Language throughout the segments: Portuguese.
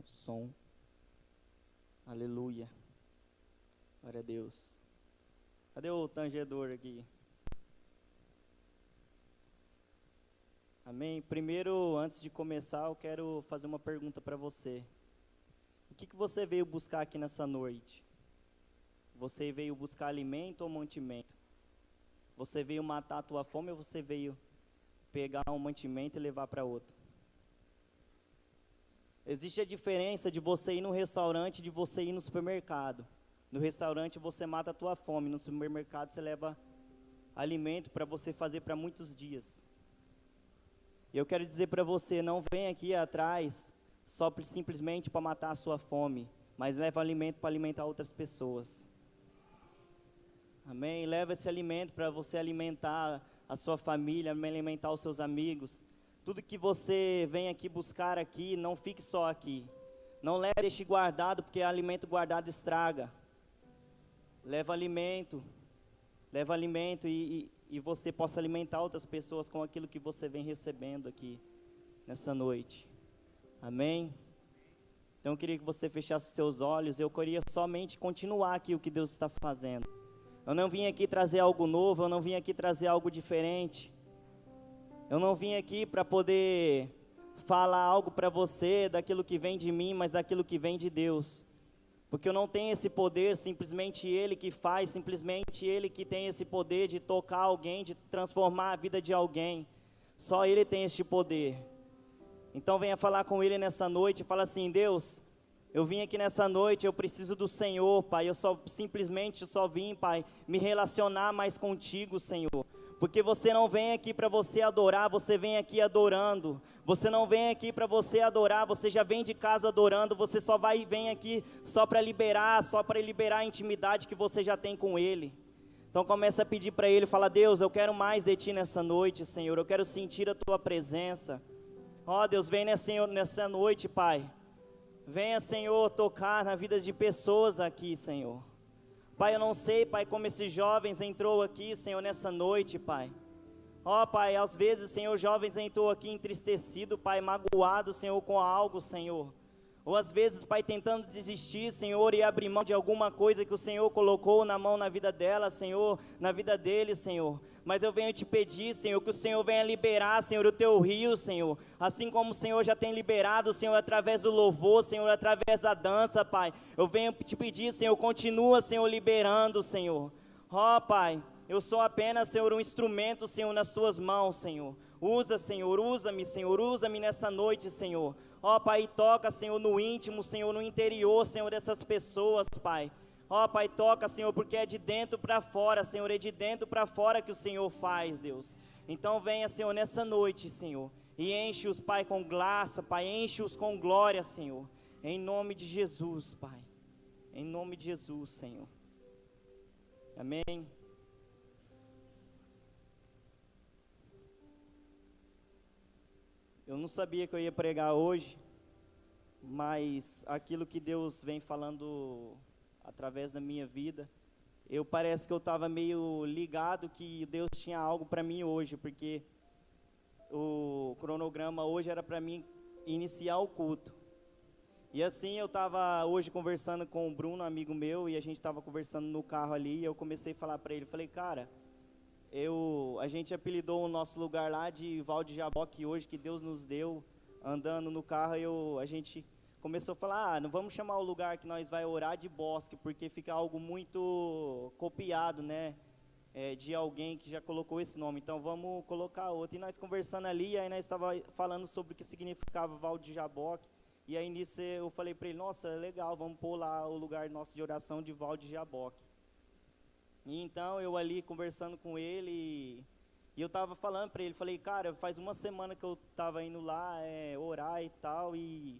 som. Aleluia. Glória a Deus. Cadê o tangedor aqui? Amém? Primeiro, antes de começar, eu quero fazer uma pergunta para você. O que você veio buscar aqui nessa noite? Você veio buscar alimento ou mantimento? Você veio matar a tua fome ou você veio pegar um mantimento e levar para outro? Existe a diferença de você ir no restaurante e de você ir no supermercado. No restaurante você mata a tua fome, no supermercado você leva alimento para você fazer para muitos dias. Eu quero dizer para você, não vem aqui atrás simplesmente para matar a sua fome, mas leva alimento para alimentar outras pessoas. Amém? Leva esse alimento para você alimentar a sua família, alimentar os seus amigos. Tudo que você vem aqui buscar aqui, não fique só aqui. Não leve, deixe guardado, porque alimento guardado estraga. Leva alimento e você possa alimentar outras pessoas com aquilo que você vem recebendo aqui nessa noite. Amém? Então eu queria que você fechasse os seus olhos, eu queria somente continuar aqui o que Deus está fazendo. Eu não vim aqui trazer algo novo, eu não vim aqui trazer algo diferente. Eu não vim aqui para poder falar algo para você daquilo que vem de mim, mas daquilo que vem de Deus. Porque eu não tenho esse poder, simplesmente Ele que faz, simplesmente Ele que tem esse poder de tocar alguém, de transformar a vida de alguém. Só Ele tem este poder. Então venha falar com Ele nessa noite e fala assim: Deus, eu vim aqui nessa noite, eu preciso do Senhor, Pai. Eu simplesmente vim, Pai, me relacionar mais contigo, Senhor. Porque você não vem aqui para você adorar, você vem aqui adorando. Você não vem aqui para você adorar, você já vem de casa adorando. Você vem aqui só para liberar a intimidade que você já tem com Ele. Então começa a pedir para Ele, fala: Deus, eu quero mais de Ti nessa noite, Senhor. Eu quero sentir a Tua presença. Ó Deus, vem nessa noite, Pai. Venha, Senhor, tocar na vida de pessoas aqui, Senhor. Pai, eu não sei, Pai, como esses jovens entrou aqui, Senhor, nessa noite, Pai. Ó, Pai, às vezes, Senhor, jovens entrou aqui entristecido, Pai, magoado, Senhor, com algo, Senhor. Ou às vezes, Pai, tentando desistir, Senhor, e abrir mão de alguma coisa que o Senhor colocou na mão na vida dela, Senhor, na vida dele, Senhor. Mas eu venho te pedir, Senhor, que o Senhor venha liberar, Senhor, o teu rio, Senhor. Assim como o Senhor já tem liberado, Senhor, através do louvor, Senhor, através da dança, Pai. Eu venho te pedir, Senhor, continua, Senhor, liberando, Senhor. Ó, Pai, eu sou apenas, Senhor, um instrumento, Senhor, nas tuas mãos, Senhor. Usa, Senhor, usa-me, Senhor, usa-me nessa noite, Senhor. Ó, Pai, toca, Senhor, no íntimo, Senhor, no interior, Senhor, dessas pessoas, Pai. Ó, Pai, toca, Senhor, porque é de dentro para fora, Senhor, é de dentro para fora que o Senhor faz, Deus. Então venha, Senhor, nessa noite, Senhor, e enche-os, Pai, com graça, Pai, enche-os com glória, Senhor. Em nome de Jesus, Pai. Em nome de Jesus, Senhor. Amém. Eu não sabia que eu ia pregar hoje, mas aquilo que Deus vem falando através da minha vida, parece que eu estava meio ligado que Deus tinha algo para mim hoje, porque o cronograma hoje era para mim iniciar o culto. E assim eu estava hoje conversando com o Bruno, amigo meu, e a gente estava conversando no carro ali, e eu comecei a falar para ele, falei: cara, a gente apelidou o nosso lugar lá de Val de Jaboque hoje, que Deus nos deu, andando no carro, a gente começou a falar: não vamos chamar o lugar que nós vai orar de bosque, porque fica algo muito copiado, né, de alguém que já colocou esse nome, então vamos colocar outro. E nós conversando ali, aí nós estávamos falando sobre o que significava Val de Jaboque, e aí nisso eu falei para ele: nossa, legal, vamos pôr lá o lugar nosso de oração de Val de Jaboque. E então eu ali conversando com ele, e eu estava falando para ele, falei: cara, faz uma semana que eu estava indo lá orar e tal, e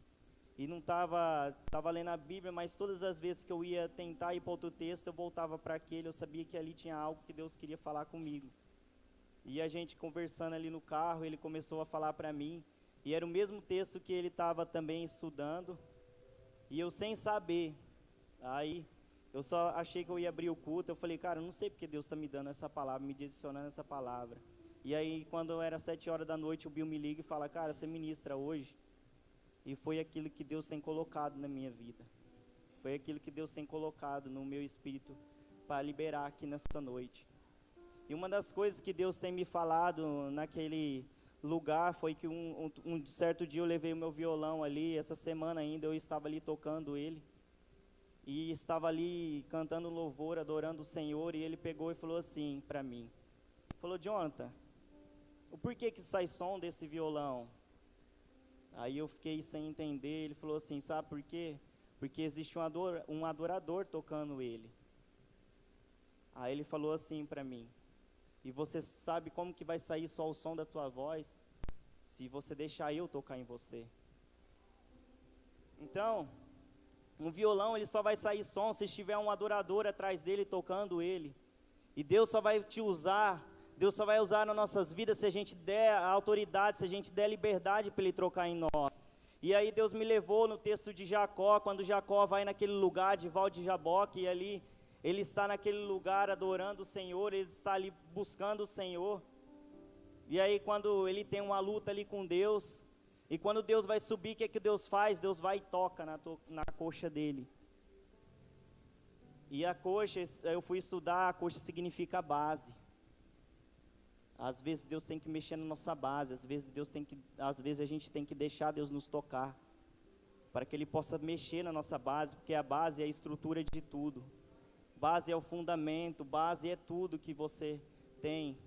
não estava lendo a Bíblia, mas todas as vezes que eu ia tentar ir para outro texto, eu voltava para aquele, eu sabia que ali tinha algo que Deus queria falar comigo. E a gente conversando ali no carro, ele começou a falar para mim, e era o mesmo texto que ele estava também estudando, e eu sem saber, aí eu só achei que eu ia abrir o culto, eu falei: cara, eu não sei porque Deus está me dando essa palavra, me direcionando essa palavra. E aí, quando era 7 horas da noite, o Bill me liga e fala: cara, você ministra hoje? E foi aquilo que Deus tem colocado na minha vida. Foi aquilo que Deus tem colocado no meu espírito para liberar aqui nessa noite. E uma das coisas que Deus tem me falado naquele lugar foi que um certo dia eu levei o meu violão ali, essa semana ainda eu estava ali tocando ele. E estava ali cantando louvor, adorando o Senhor, e ele pegou e falou assim para mim. Falou: Jonathan, o porquê que sai som desse violão? Aí eu fiquei sem entender, ele falou assim: sabe por quê? Porque existe um adorador tocando ele. Aí ele falou assim para mim: e você sabe como que vai sair só o som da tua voz? Se você deixar eu tocar em você. Então, um violão ele só vai sair som se estiver um adorador atrás dele tocando ele. E Deus só vai te usar, Deus só vai usar nas nossas vidas se a gente der a autoridade, se a gente der liberdade para Ele trocar em nós. E aí Deus me levou no texto de Jacó, quando Jacó vai naquele lugar de Val de Jaboque, e ali ele está naquele lugar adorando o Senhor, ele está ali buscando o Senhor. E aí quando ele tem uma luta ali com Deus, e quando Deus vai subir, o que é que Deus faz? Deus vai e toca na coxa dele. E a coxa, eu fui estudar, a coxa significa base. Às vezes Deus tem que mexer na nossa base, às vezes a gente tem que deixar Deus nos tocar, para que Ele possa mexer na nossa base, porque a base é a estrutura de tudo. Base é o fundamento, base é tudo que você tem.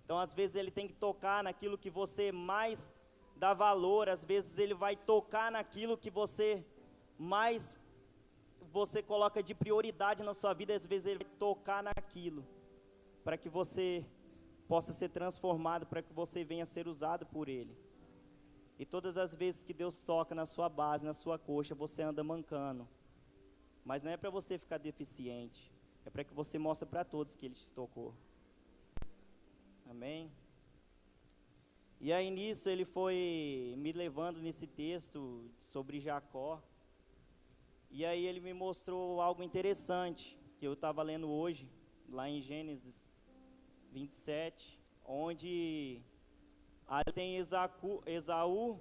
Então às vezes Ele tem que tocar naquilo que você mais dá valor, às vezes Ele vai tocar naquilo que você mais coloca de prioridade na sua vida, às vezes Ele vai tocar naquilo, para que você possa ser transformado, para que você venha a ser usado por Ele. E todas as vezes que Deus toca na sua base, na sua coxa, você anda mancando. Mas não é para você ficar deficiente, é para que você mostre para todos que Ele te tocou. Amém? E aí nisso Ele foi me levando nesse texto sobre Jacó. E aí Ele me mostrou algo interessante, que eu estava lendo hoje, lá em Gênesis 27, onde ali tem Esaú,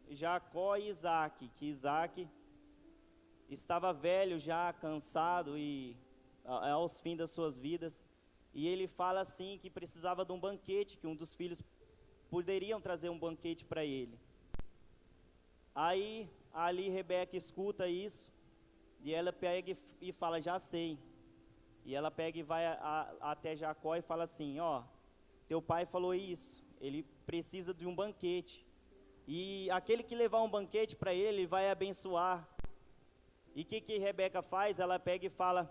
Jacó e Isaac, que Isaac estava velho já, cansado e aos fins das suas vidas, e ele fala assim que precisava de um banquete, que um dos filhos poderiam trazer um banquete para ele. Aí ali Rebeca escuta isso, e ela pega e fala: já sei. E ela pega e vai até Jacó e fala assim: ó, teu pai falou isso, ele precisa de um banquete. E aquele que levar um banquete para ele, ele vai abençoar. E o que Rebeca faz? Ela pega e fala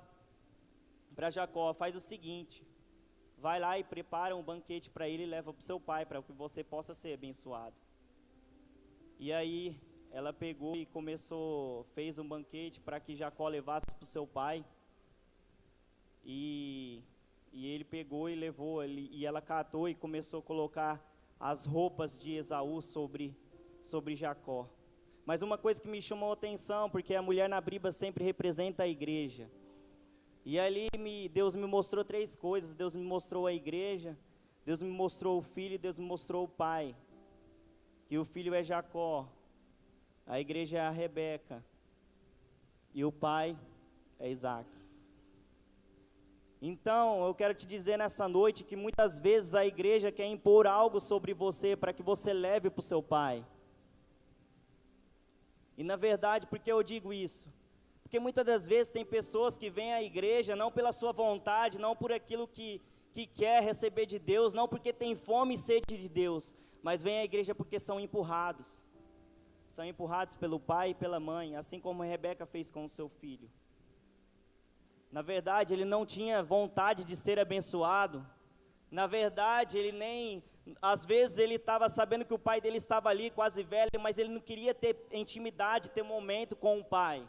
para Jacó: faz o seguinte, vai lá e prepara um banquete para ele e leva para o seu pai, para que você possa ser abençoado. E aí ela pegou e fez um banquete para que Jacó levasse para o seu pai. E ele pegou e levou, e ela catou e começou a colocar as roupas de Esaú sobre Jacó. Mas uma coisa que me chamou a atenção, porque a mulher na Bíblia sempre representa a igreja. E ali Deus me mostrou três coisas: Deus me mostrou a igreja, Deus me mostrou o filho e Deus me mostrou o pai. Que o filho é Jacó, a igreja é a Rebeca e o pai é Isaac. Então, eu quero te dizer nessa noite que muitas vezes a igreja quer impor algo sobre você para que você leve para o seu pai. E na verdade, por que eu digo isso? Porque muitas das vezes tem pessoas que vêm à igreja não pela sua vontade, não por aquilo que quer receber de Deus, não porque tem fome e sede de Deus, mas vêm à igreja porque são empurrados. São empurrados pelo pai e pela mãe, assim como a Rebeca fez com o seu filho. Na verdade, ele não tinha vontade de ser abençoado. Na verdade, às vezes ele estava sabendo que o pai dele estava ali, quase velho, mas ele não queria ter intimidade, ter momento com o pai.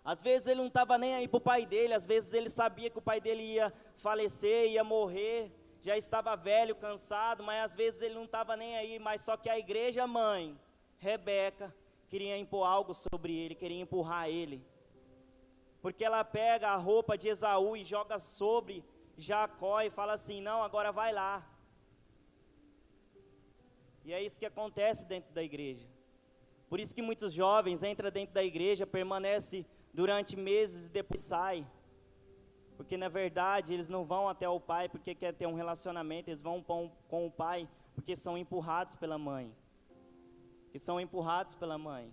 Às vezes ele não estava nem aí para o pai dele, às vezes ele sabia que o pai dele ia falecer, ia morrer, já estava velho, cansado, mas às vezes ele não estava nem aí, mas só que a igreja mãe, Rebeca, queria impor algo sobre ele, queria empurrar ele. Porque ela pega a roupa de Esaú e joga sobre Jacó e fala assim: não, agora vai lá. E é isso que acontece dentro da igreja. Por isso que muitos jovens entram dentro da igreja, permanecem durante meses e depois saem. Porque na verdade eles não vão até o pai porque querem ter um relacionamento, eles vão com o pai porque são empurrados pela mãe. Que são empurrados pela mãe.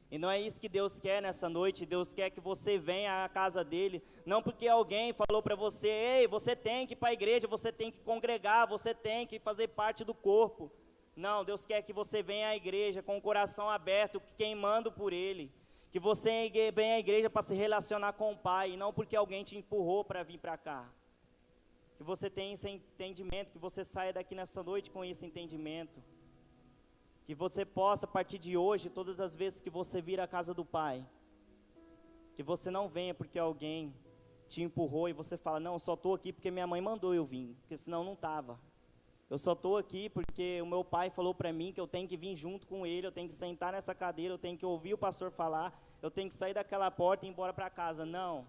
E não é isso que Deus quer nessa noite. Deus quer que você venha à casa dele, não porque alguém falou para você: ei, você tem que ir para a igreja, você tem que congregar, você tem que fazer parte do corpo. Não, Deus quer que você venha à igreja com o coração aberto, queimando por ele. Que você venha à igreja para se relacionar com o pai, e não porque alguém te empurrou para vir para cá. Que você tenha esse entendimento, que você saia daqui nessa noite com esse entendimento. Que você possa, a partir de hoje, todas as vezes que você vir à casa do pai, que você não venha porque alguém te empurrou e você fala: não, eu só estou aqui porque minha mãe mandou eu vir, porque senão não estava. Eu só estou aqui porque o meu pai falou para mim que eu tenho que vir junto com ele, eu tenho que sentar nessa cadeira, eu tenho que ouvir o pastor falar, eu tenho que sair daquela porta e ir embora para casa. Não.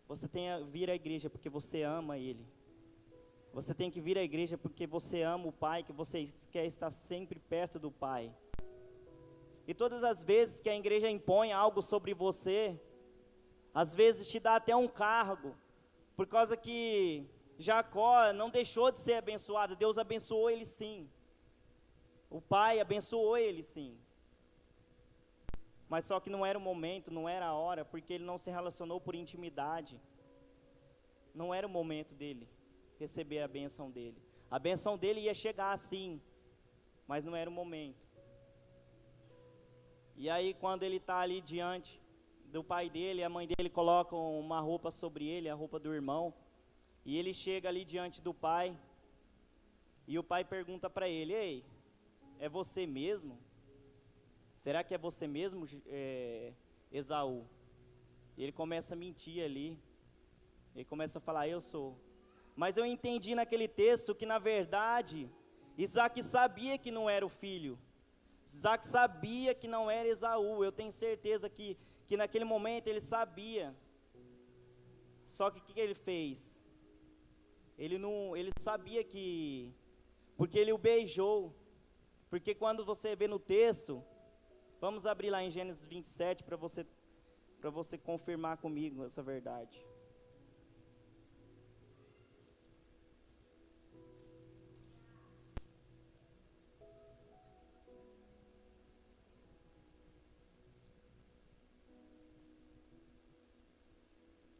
Você tem que vir à igreja porque você ama ele. Você tem que vir à igreja porque você ama o pai, que você quer estar sempre perto do pai. E todas as vezes que a igreja impõe algo sobre você, às vezes te dá até um cargo, por causa que Jacó não deixou de ser abençoado, Deus abençoou ele sim. O pai abençoou ele sim. Mas só que não era o momento, não era a hora, porque ele não se relacionou por intimidade. Não era o momento dele receber a bênção dele. A bênção dele ia chegar sim, mas não era o momento. E aí quando ele está ali diante do pai dele, a mãe dele coloca uma roupa sobre ele, a roupa do irmão, e ele chega ali diante do pai, e o pai pergunta para ele: ei, é você mesmo? Será que é você mesmo, Esaú? E ele começa a mentir ali, ele começa a falar: eu sou. Mas eu entendi naquele texto que, na verdade, Isaac sabia que não era o filho. Isaac sabia que não era Esaú. Eu tenho certeza que naquele momento ele sabia. Só que o que ele fez? Ele sabia que... Porque ele o beijou. Porque quando você vê no texto... Vamos abrir lá em Gênesis 27 para você confirmar comigo essa verdade.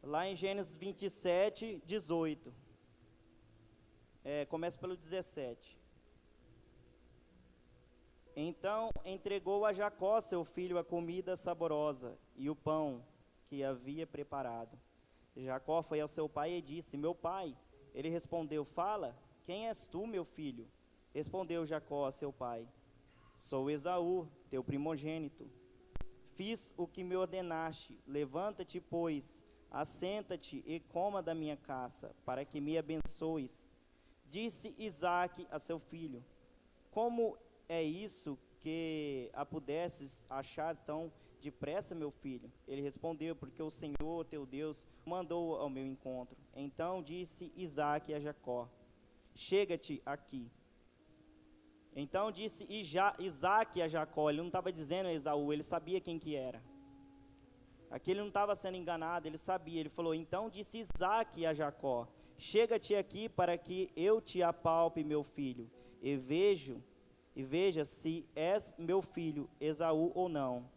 Lá em Gênesis 27, 18. Começa pelo 17. Então entregou a Jacó, seu filho, a comida saborosa e o pão que havia preparado. Jacó foi ao seu pai e disse: meu pai. Ele respondeu: fala, quem és tu, meu filho? Respondeu Jacó a seu pai: sou Esaú, teu primogênito. Fiz o que me ordenaste. Levanta-te, pois, assenta-te e coma da minha caça, para que me abençoes. Disse Isaque a seu filho: como é isso que a pudesses achar tão depressa, meu filho? Ele respondeu: porque o Senhor teu Deus mandou ao meu encontro. Então disse Isaque a Jacó: chega-te aqui. Então disse Isaque a Jacó. Ele não estava dizendo a Esaú, ele sabia quem que era. Aqui ele não estava sendo enganado, ele sabia. Ele falou: então disse Isaque a Jacó: chega-te aqui para que eu te apalpe, meu filho, e veja se és meu filho Esaú ou não.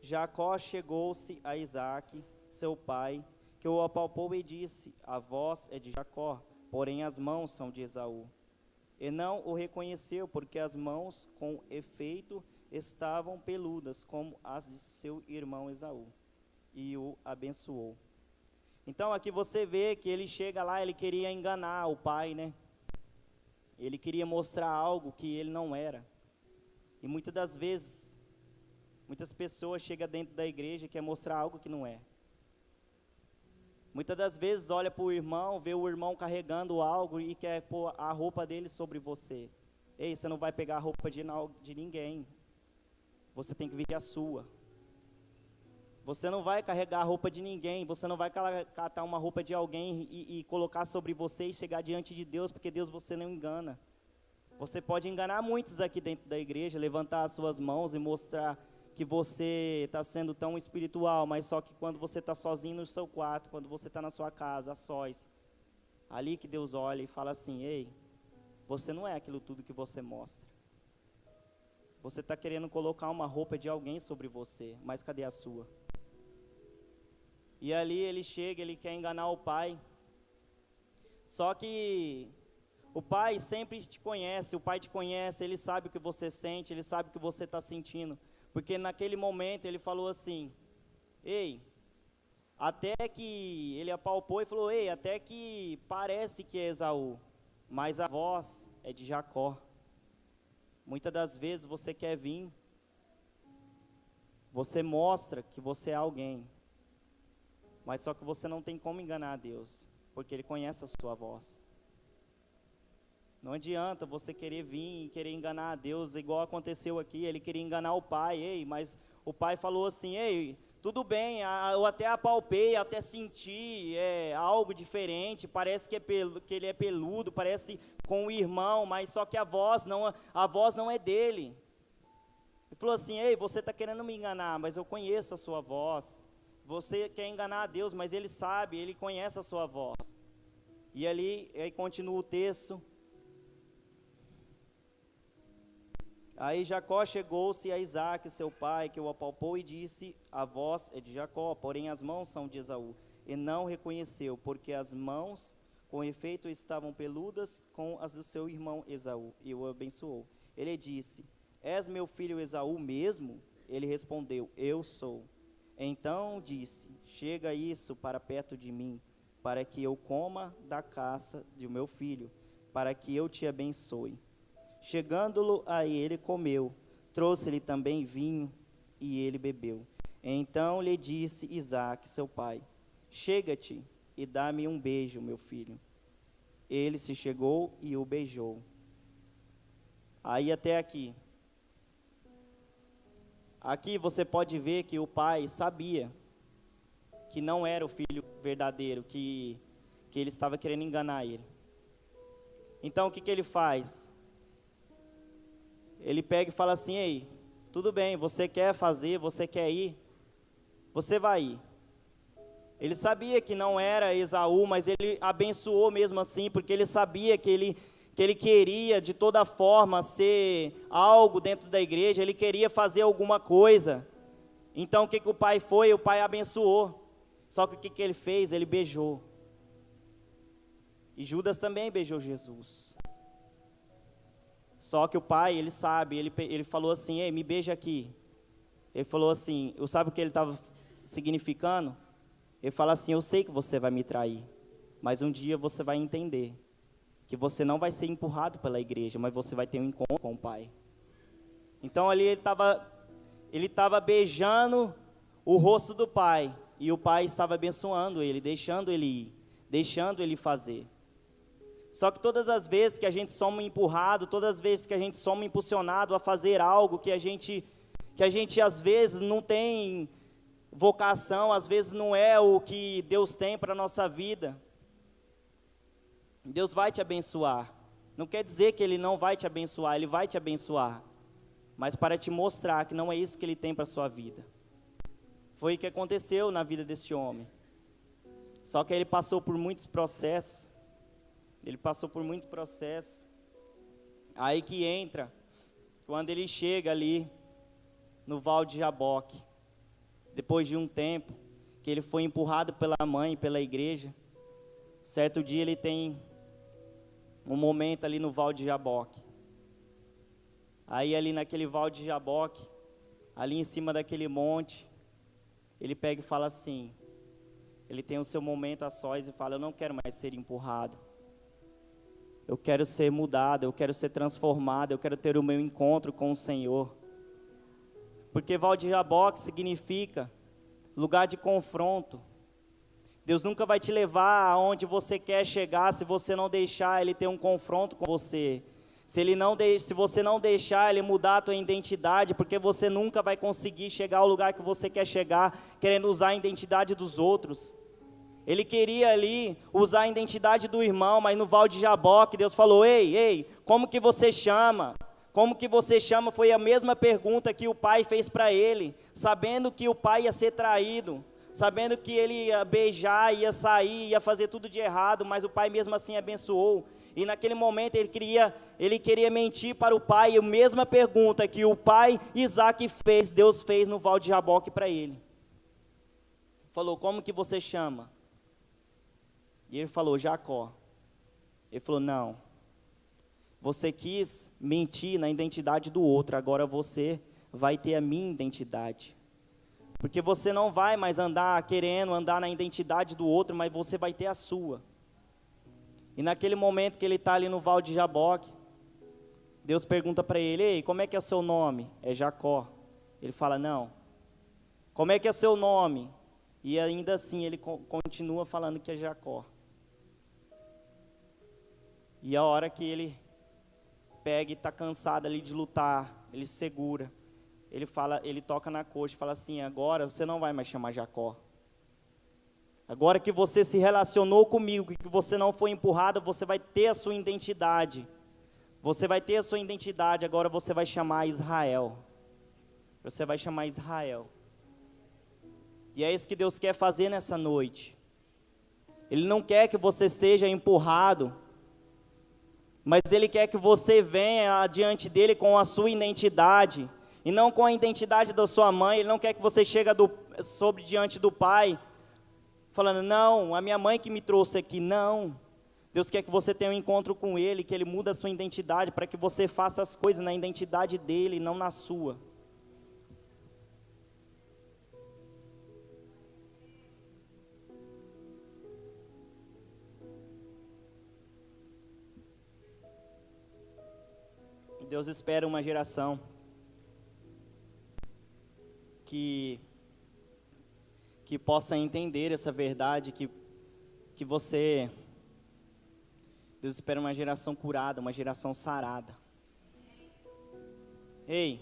Jacó chegou-se a Isaque, seu pai, que o apalpou e disse: a voz é de Jacó, porém as mãos são de Esaú. E não o reconheceu, porque as mãos, com efeito, estavam peludas, como as de seu irmão Esaú, e o abençoou. Então aqui você vê que ele chega lá, ele queria enganar o pai, né? Ele queria mostrar algo que ele não era. E muitas das vezes, muitas pessoas chegam dentro da igreja e querem mostrar algo que não é. Muitas das vezes olha para o irmão, vê o irmão carregando algo e quer pôr a roupa dele sobre você. Ei, você não vai pegar a roupa de ninguém. Você tem que vestir a sua. Você não vai carregar a roupa de ninguém. Você não vai catar uma roupa de alguém e colocar sobre você e chegar diante de Deus, porque Deus você não engana. Você pode enganar muitos aqui dentro da igreja, levantar as suas mãos e mostrar que você está sendo tão espiritual, mas só que quando você está sozinho no seu quarto, quando você está na sua casa, a sós, ali que Deus olha e fala assim: ei, você não é aquilo tudo que você mostra. Você está querendo colocar uma roupa de alguém sobre você, mas cadê a sua? E ali ele chega, ele quer enganar o pai. Só que o pai sempre te conhece, o pai te conhece, ele sabe o que você sente, ele sabe o que você está sentindo. Porque naquele momento ele falou assim: ei, até que ele apalpou e falou: ei, até que parece que é Esaú, mas a voz é de Jacó. Muitas das vezes você quer vir, você mostra que você é alguém, mas só que você não tem como enganar a Deus, porque Ele conhece a sua voz. Não adianta você querer vir e querer enganar a Deus, igual aconteceu aqui, ele queria enganar o pai, ei, mas o pai falou assim: ei, tudo bem, eu até apalpei, até senti algo diferente, parece que ele é peludo, parece com o irmão, mas só que a voz não é dele. Ele falou assim: ei, você está querendo me enganar, mas eu conheço a sua voz. Você quer enganar a Deus, mas Ele sabe, Ele conhece a sua voz. E ali, aí continua o texto. Aí Jacó chegou-se a Isaque, seu pai, que o apalpou e disse: a voz é de Jacó, porém as mãos são de Esaú. E não reconheceu, porque as mãos, com efeito, estavam peludas com as do seu irmão Esaú, e o abençoou. Ele disse: és meu filho Esaú mesmo? Ele respondeu: eu sou. Então disse: chega isso para perto de mim, para que eu coma da caça de meu filho, para que eu te abençoe. Chegando-lo a ele, comeu, trouxe-lhe também vinho, e ele bebeu. Então lhe disse Isaque, seu pai: chega-te e dá-me um beijo, meu filho. Ele se chegou e o beijou. Aí até aqui. Aqui você pode ver que o pai sabia que não era o filho verdadeiro, que ele estava querendo enganar ele. Então o que ele faz? Ele pega e fala assim: ei, tudo bem, você quer fazer, você quer ir, você vai ir. Ele sabia que não era Esaú, mas ele abençoou mesmo assim, porque ele sabia que ele queria de toda forma ser algo dentro da igreja, ele queria fazer alguma coisa. Então o que o pai foi? O pai abençoou. Só que o que ele fez? Ele beijou. E Judas também beijou Jesus. Só que o pai, ele sabe, ele falou assim: ei, me beija aqui. Ele falou assim, sabe o que ele estava significando? Ele fala assim: eu sei que você vai me trair, mas um dia você vai entender que você não vai ser empurrado pela igreja, mas você vai ter um encontro com o pai. Então ali ele estava beijando o rosto do pai, e o pai estava abençoando ele, deixando ele ir, deixando ele fazer. Só que todas as vezes que a gente somos empurrado, todas as vezes que a gente somos impulsionado a fazer algo que a gente às vezes não tem vocação, às vezes não é o que Deus tem para a nossa vida, Deus vai te abençoar. Não quer dizer que Ele não vai te abençoar, Ele vai te abençoar, mas para te mostrar que não é isso que Ele tem para a sua vida. Foi o que aconteceu na vida desse homem. Só que ele passou por muitos processos. Aí que entra, quando ele chega ali no Val de Jaboque, depois de um tempo, que ele foi empurrado pela mãe, pela igreja. Certo dia ele tem um momento ali no Val de Jaboque. Aí ali naquele Val de Jaboque, ali em cima daquele monte, ele pega e fala assim, ele tem o seu momento a sós e fala: eu não quero mais ser empurrado. Eu quero ser mudado, eu quero ser transformado, eu quero ter o meu encontro com o Senhor. Porque Val de Jaboque significa lugar de confronto. Deus nunca vai te levar aonde você quer chegar se você não deixar Ele ter um confronto com você. Se você não deixar Ele mudar a tua identidade, porque você nunca vai conseguir chegar ao lugar que você quer chegar, querendo usar a identidade dos outros. Ele queria ali usar a identidade do irmão, mas no Val de Jaboque, Deus falou: ei, como que você chama? Como que você chama? Foi a mesma pergunta que o pai fez para ele, sabendo que o pai ia ser traído, sabendo que ele ia beijar, ia sair, ia fazer tudo de errado, mas o pai mesmo assim abençoou. E naquele momento ele queria mentir para o pai, e a mesma pergunta que o pai Isaac fez, Deus fez no Val de Jaboque para ele. Falou: como que você chama? E ele falou: Jacó. Ele falou: não. Você quis mentir na identidade do outro, agora você vai ter a minha identidade. Porque você não vai mais querendo andar na identidade do outro, mas você vai ter a sua. E naquele momento que ele está ali no Val de Jaboque, Deus pergunta para ele: ei, como é que é o seu nome? É Jacó. Ele fala: não. Como é que é seu nome? E ainda assim ele continua falando que é Jacó. E a hora que ele pega e está cansado ali de lutar, ele segura, ele toca na coxa e fala assim: agora você não vai mais chamar Jacó. Agora que você se relacionou comigo, que você não foi empurrado, você vai ter a sua identidade. Você vai ter a sua identidade, agora você vai chamar Israel. Você vai chamar Israel. E é isso que Deus quer fazer nessa noite. Ele não quer que você seja empurrado, mas Ele quer que você venha diante dEle com a sua identidade, e não com a identidade da sua mãe. Ele não quer que você chegue diante do Pai, falando: não, a minha mãe que me trouxe aqui. Não. Deus quer que você tenha um encontro com Ele, que Ele muda a sua identidade, para que você faça as coisas na identidade dEle, e não na sua. Deus espera uma geração que possa entender essa verdade, que você... Deus espera uma geração curada, uma geração sarada. Ei,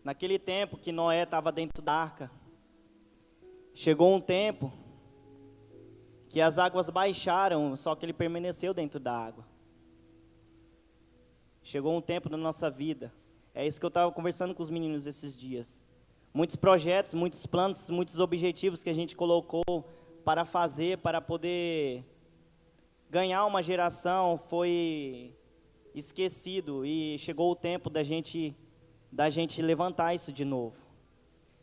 naquele tempo que Noé estava dentro da arca, chegou um tempo que as águas baixaram, só que ele permaneceu dentro da água. Chegou um tempo da nossa vida, é isso que eu estava conversando com os meninos esses dias. Muitos projetos, muitos planos, muitos objetivos que a gente colocou para fazer, para poder ganhar uma geração, foi esquecido, e chegou o tempo da gente levantar isso de novo.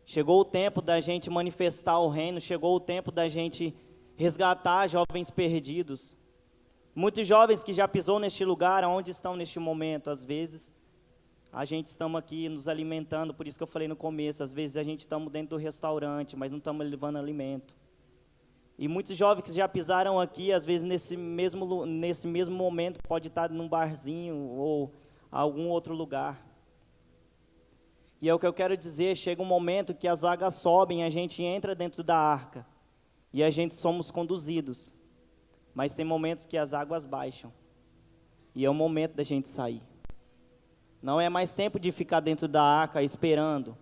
Chegou o tempo da gente manifestar o reino, chegou o tempo da gente resgatar jovens perdidos. Muitos jovens que já pisou neste lugar, onde estão neste momento? Às vezes, a gente estamos aqui nos alimentando, por isso que eu falei no começo, às vezes a gente estamos dentro do restaurante, mas não estamos levando alimento. E muitos jovens que já pisaram aqui, às vezes nesse mesmo momento, pode estar num barzinho ou algum outro lugar. E é o que eu quero dizer, chega um momento que as águas sobem, a gente entra dentro da arca, e a gente somos conduzidos. Mas tem momentos que as águas baixam, e é o momento da gente sair. Não é mais tempo de ficar dentro da arca esperando.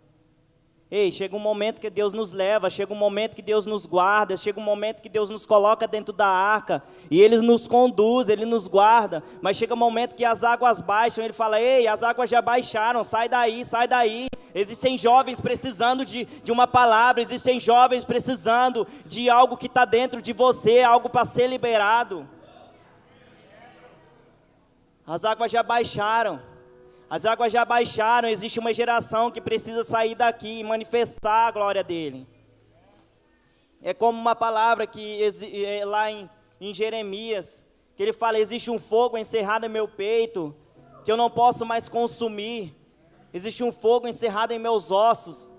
Ei, chega um momento que Deus nos leva, chega um momento que Deus nos guarda, chega um momento que Deus nos coloca dentro da arca, e Ele nos conduz, Ele nos guarda, mas chega um momento que as águas baixam, Ele fala: ei, as águas já baixaram, sai daí, sai daí. Existem jovens precisando de uma palavra, existem jovens precisando de algo que está dentro de você, algo para ser liberado. As águas já baixaram. As águas já baixaram, existe uma geração que precisa sair daqui e manifestar a glória dele. É como uma palavra que lá em Jeremias, que ele fala: existe um fogo encerrado em meu peito, que eu não posso mais consumir. Existe um fogo encerrado em meus ossos.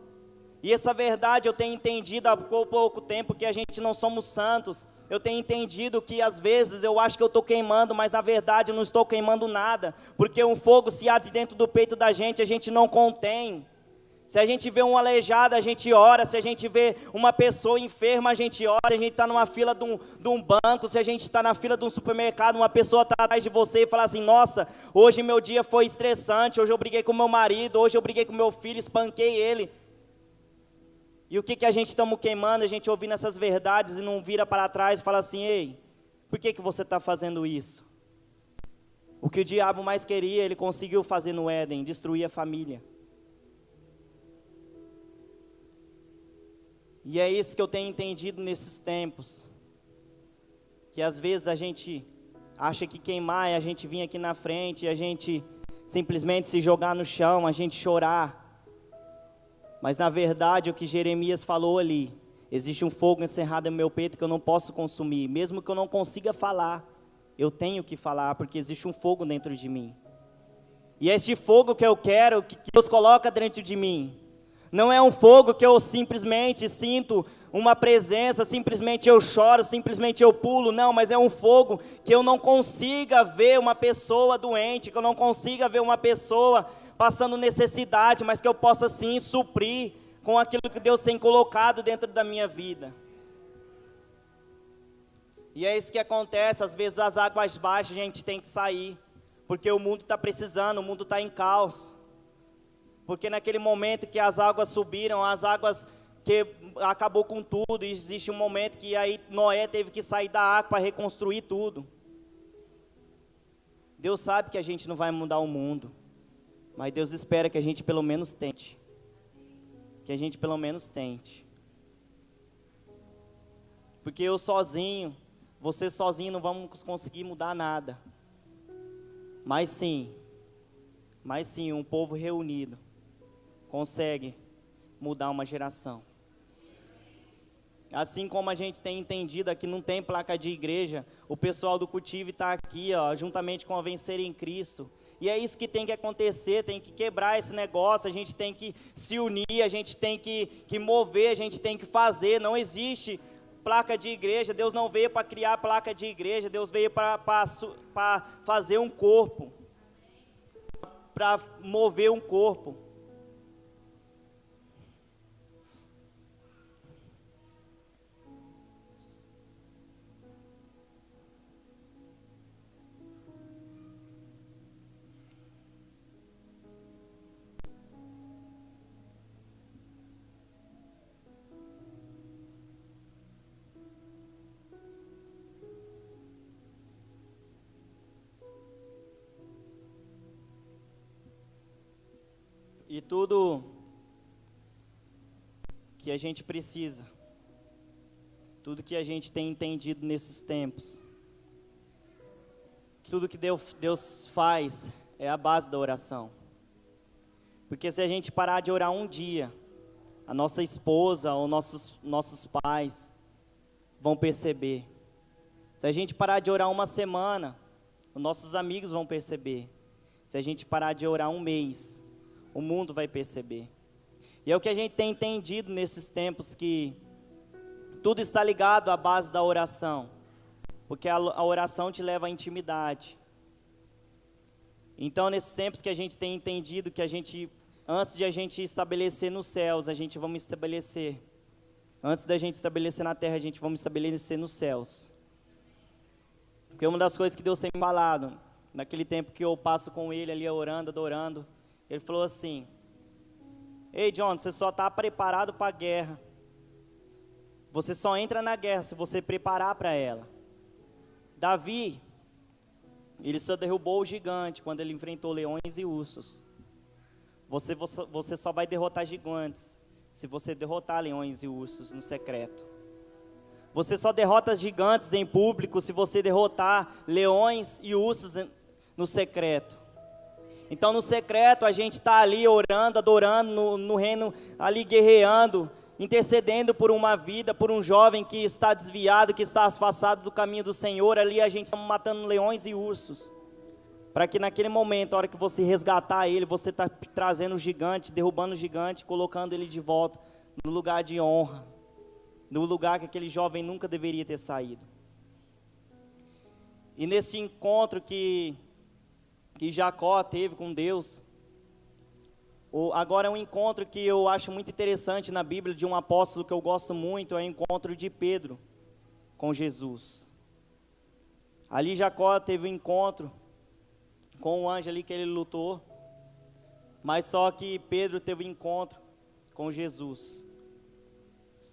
E essa verdade eu tenho entendido há pouco tempo, que a gente não somos santos. Eu tenho entendido que às vezes eu acho que eu estou queimando, mas na verdade eu não estou queimando nada, porque um fogo se arde dentro do peito da gente, a gente não contém. Se a gente vê um aleijado, a gente ora. Se a gente vê uma pessoa enferma, a gente ora. Se a gente está numa fila de um banco, se a gente está na fila de um supermercado, uma pessoa está atrás de você e fala assim: nossa, hoje meu dia foi estressante, hoje eu briguei com meu marido, hoje eu briguei com meu filho, espanquei ele. E o que a gente estamos queimando, a gente ouvindo essas verdades e não vira para trás e fala assim, ei, por que você está fazendo isso? O que o diabo mais queria, ele conseguiu fazer no Éden, destruir a família. E é isso que eu tenho entendido nesses tempos. Que às vezes a gente acha que queimar é a gente vir aqui na frente e a gente simplesmente se jogar no chão, a gente chorar. Mas na verdade o que Jeremias falou ali, existe um fogo encerrado no meu peito que eu não posso consumir. Mesmo que eu não consiga falar, eu tenho que falar, porque existe um fogo dentro de mim. E é este fogo que eu quero, que Deus coloca dentro de mim. Não é um fogo que eu simplesmente sinto uma presença, simplesmente eu choro, simplesmente eu pulo, não, mas é um fogo que eu não consiga ver uma pessoa doente, que eu não consiga ver uma pessoa passando necessidade, mas que eu possa sim suprir com aquilo que Deus tem colocado dentro da minha vida. E é isso que acontece, às vezes as águas baixas a gente tem que sair, porque o mundo está precisando, o mundo está em caos. Porque naquele momento que as águas subiram, as águas que acabou com tudo, e existe um momento que aí Noé teve que sair da água para reconstruir tudo. Deus sabe que a gente não vai mudar o mundo, mas Deus espera que a gente pelo menos tente. Que a gente pelo menos tente. Porque eu sozinho, você sozinho não vamos conseguir mudar nada. Mas sim, um povo reunido consegue mudar uma geração. Assim como a gente tem entendido aqui, não tem placa de igreja, o pessoal do Cultive está aqui, ó, juntamente com a Vencer em Cristo. E é isso que tem que acontecer, tem que quebrar esse negócio, a gente tem que se unir, a gente tem que mover, a gente tem que fazer. Não existe placa de igreja, Deus não veio para criar placa de igreja, Deus veio para fazer um corpo, para mover um corpo. E tudo que a gente precisa, tudo que a gente tem entendido nesses tempos, tudo que Deus faz é a base da oração. Porque se a gente parar de orar um dia, a nossa esposa ou nossos pais vão perceber. Se a gente parar de orar uma semana, os nossos amigos vão perceber. Se a gente parar de orar um mês, o mundo vai perceber. E é o que a gente tem entendido nesses tempos, que tudo está ligado à base da oração, porque a oração te leva à intimidade. Então, nesses tempos que a gente tem entendido que antes de a gente estabelecer nos céus, a gente vamos estabelecer. Antes da gente estabelecer na terra, a gente vamos estabelecer nos céus. Porque uma das coisas que Deus tem me falado, naquele tempo que eu passo com Ele ali orando, adorando, Ele falou assim: ei, John, você só está preparado para a guerra. Você só entra na guerra se você preparar para ela. Davi, ele só derrubou o gigante quando ele enfrentou leões e ursos. Você só vai derrotar gigantes se você derrotar leões e ursos no secreto. Você só derrota gigantes em público se você derrotar leões e ursos no secreto. Então no secreto a gente está ali orando, adorando, no reino ali guerreando, intercedendo por uma vida, por um jovem que está desviado, que está afastado do caminho do Senhor. Ali a gente está matando leões e ursos, para que naquele momento, a hora que você resgatar ele, você está trazendo o gigante, derrubando o gigante, colocando ele de volta no lugar de honra, no lugar que aquele jovem nunca deveria ter saído. E nesse encontro que Jacó teve com Deus, agora é um encontro que eu acho muito interessante na Bíblia, de um apóstolo que eu gosto muito, é o encontro de Pedro com Jesus. Ali Jacó teve um encontro com o anjo ali que ele lutou, mas só que Pedro teve um encontro com Jesus.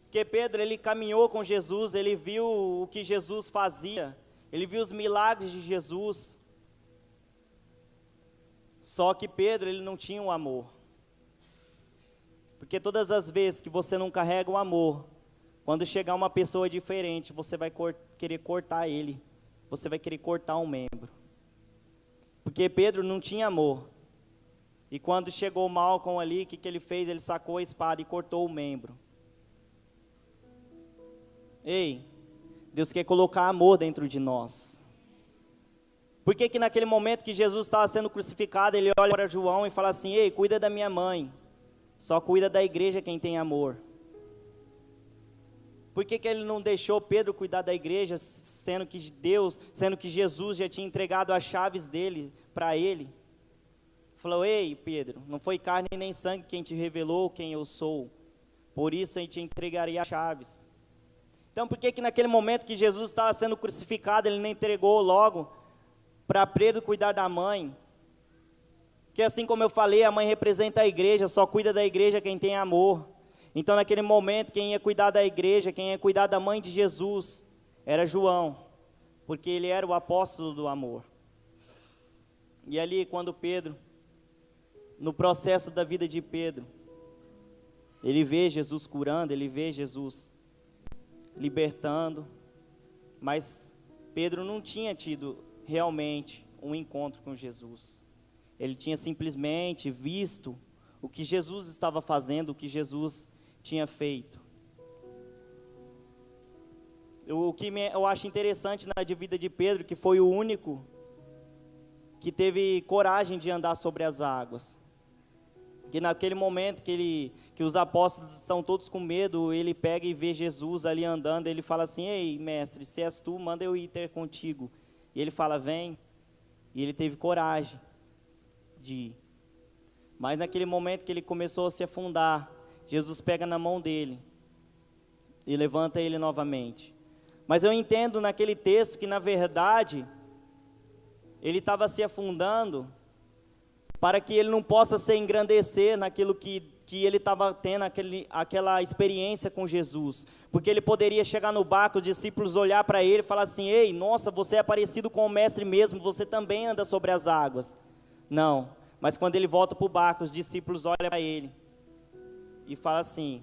Porque Pedro, ele caminhou com Jesus, ele viu o que Jesus fazia, ele viu os milagres de Jesus. Só que Pedro, ele não tinha o amor. Porque todas as vezes que você não carrega o amor, quando chegar uma pessoa diferente, você vai querer cortar ele, você vai querer cortar um membro. Porque Pedro não tinha amor. E quando chegou Malcolm ali, o que ele fez? Ele sacou a espada e cortou o membro. Ei, Deus quer colocar amor dentro de nós. Por que que naquele momento que Jesus estava sendo crucificado, ele olha para João e fala assim: ei, cuida da minha mãe, só cuida da igreja quem tem amor. Por que que ele não deixou Pedro cuidar da igreja, sendo que Jesus já tinha entregado as chaves dele para ele? Falou: ei, Pedro, não foi carne nem sangue quem te revelou quem eu sou, por isso a gente entregaria as chaves. Então, por que que naquele momento que Jesus estava sendo crucificado, ele não entregou logo para Pedro cuidar da mãe? Porque assim como eu falei, a mãe representa a igreja, só cuida da igreja quem tem amor. Então, naquele momento, quem ia cuidar da igreja, quem ia cuidar da mãe de Jesus, era João, porque ele era o apóstolo do amor. E ali, quando Pedro, no processo da vida de Pedro, ele vê Jesus curando, ele vê Jesus libertando, mas Pedro não tinha tido realmente um encontro com Jesus. Ele tinha simplesmente visto o que Jesus estava fazendo, o que Jesus tinha feito. O que eu acho interessante na vida de Pedro, que foi o único que teve coragem de andar sobre as águas. Que naquele momento que os apóstolos estão todos com medo, ele pega e vê Jesus ali andando, ele fala assim: ei, mestre, se és tu, manda eu ir ter contigo. E ele fala: vem. E ele teve coragem de ir. Mas naquele momento que ele começou a se afundar, Jesus pega na mão dele e levanta ele novamente. Mas eu entendo naquele texto que, na verdade, ele estava se afundando para que ele não possa se engrandecer naquilo que ele estava tendo, aquela experiência com Jesus. Porque ele poderia chegar no barco, os discípulos olhar para ele e falar assim: ei, nossa, você é parecido com o mestre mesmo, você também anda sobre as águas. Não, mas quando ele volta para o barco, os discípulos olham para ele e falam assim: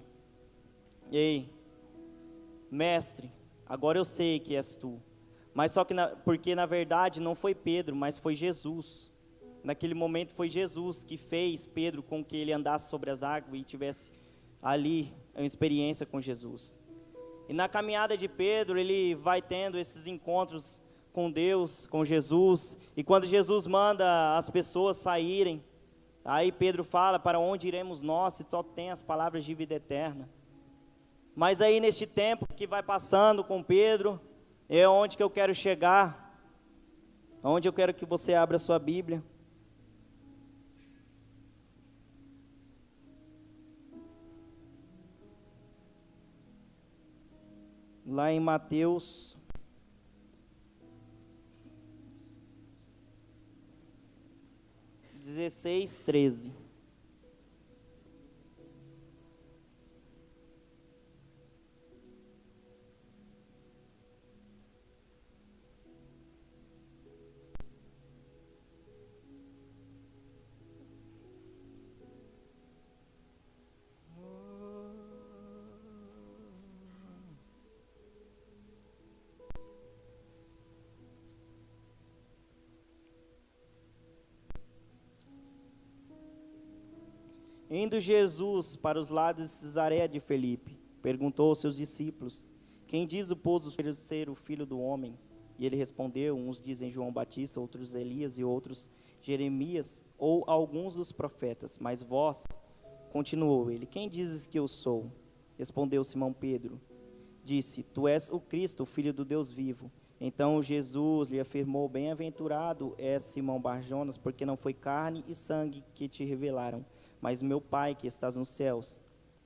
ei, mestre, agora eu sei que és tu. Mas só que, porque na verdade não foi Pedro, mas foi Jesus. Naquele momento foi Jesus que fez Pedro com que ele andasse sobre as águas e tivesse ali uma experiência com Jesus. E na caminhada de Pedro, ele vai tendo esses encontros com Deus, com Jesus. E quando Jesus manda as pessoas saírem, aí Pedro fala: para onde iremos nós, se só tem as palavras de vida eterna? Mas aí neste tempo que vai passando com Pedro, é onde que eu quero chegar, onde eu quero que você abra a sua Bíblia. Lá em Mateus 16:13. Indo Jesus para os lados de Cesareia de Filipe, perguntou aos seus discípulos: quem diz o povo ser o filho do homem? E ele respondeu: uns dizem João Batista, outros Elias e outros Jeremias ou alguns dos profetas. Mas vós, continuou ele, quem dizes que eu sou? Respondeu Simão Pedro, disse: tu és o Cristo, o Filho do Deus vivo. Então Jesus lhe afirmou: bem-aventurado és Simão Barjonas, porque não foi carne e sangue que te revelaram, mas meu Pai que estás nos céus.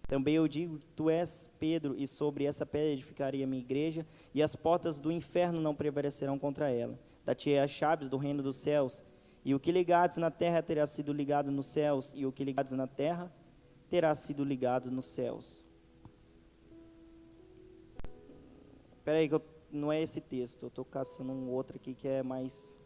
Também eu digo que tu és Pedro, e sobre essa pedra edificarei a minha igreja, e as portas do inferno não prevalecerão contra ela. Dar-te-ei as chaves do reino dos céus, e o que ligares na terra terá sido ligado nos céus, e o que ligares na terra terá sido ligado nos céus. Espera aí, não é esse texto, eu estou caçando um outro aqui que é mais...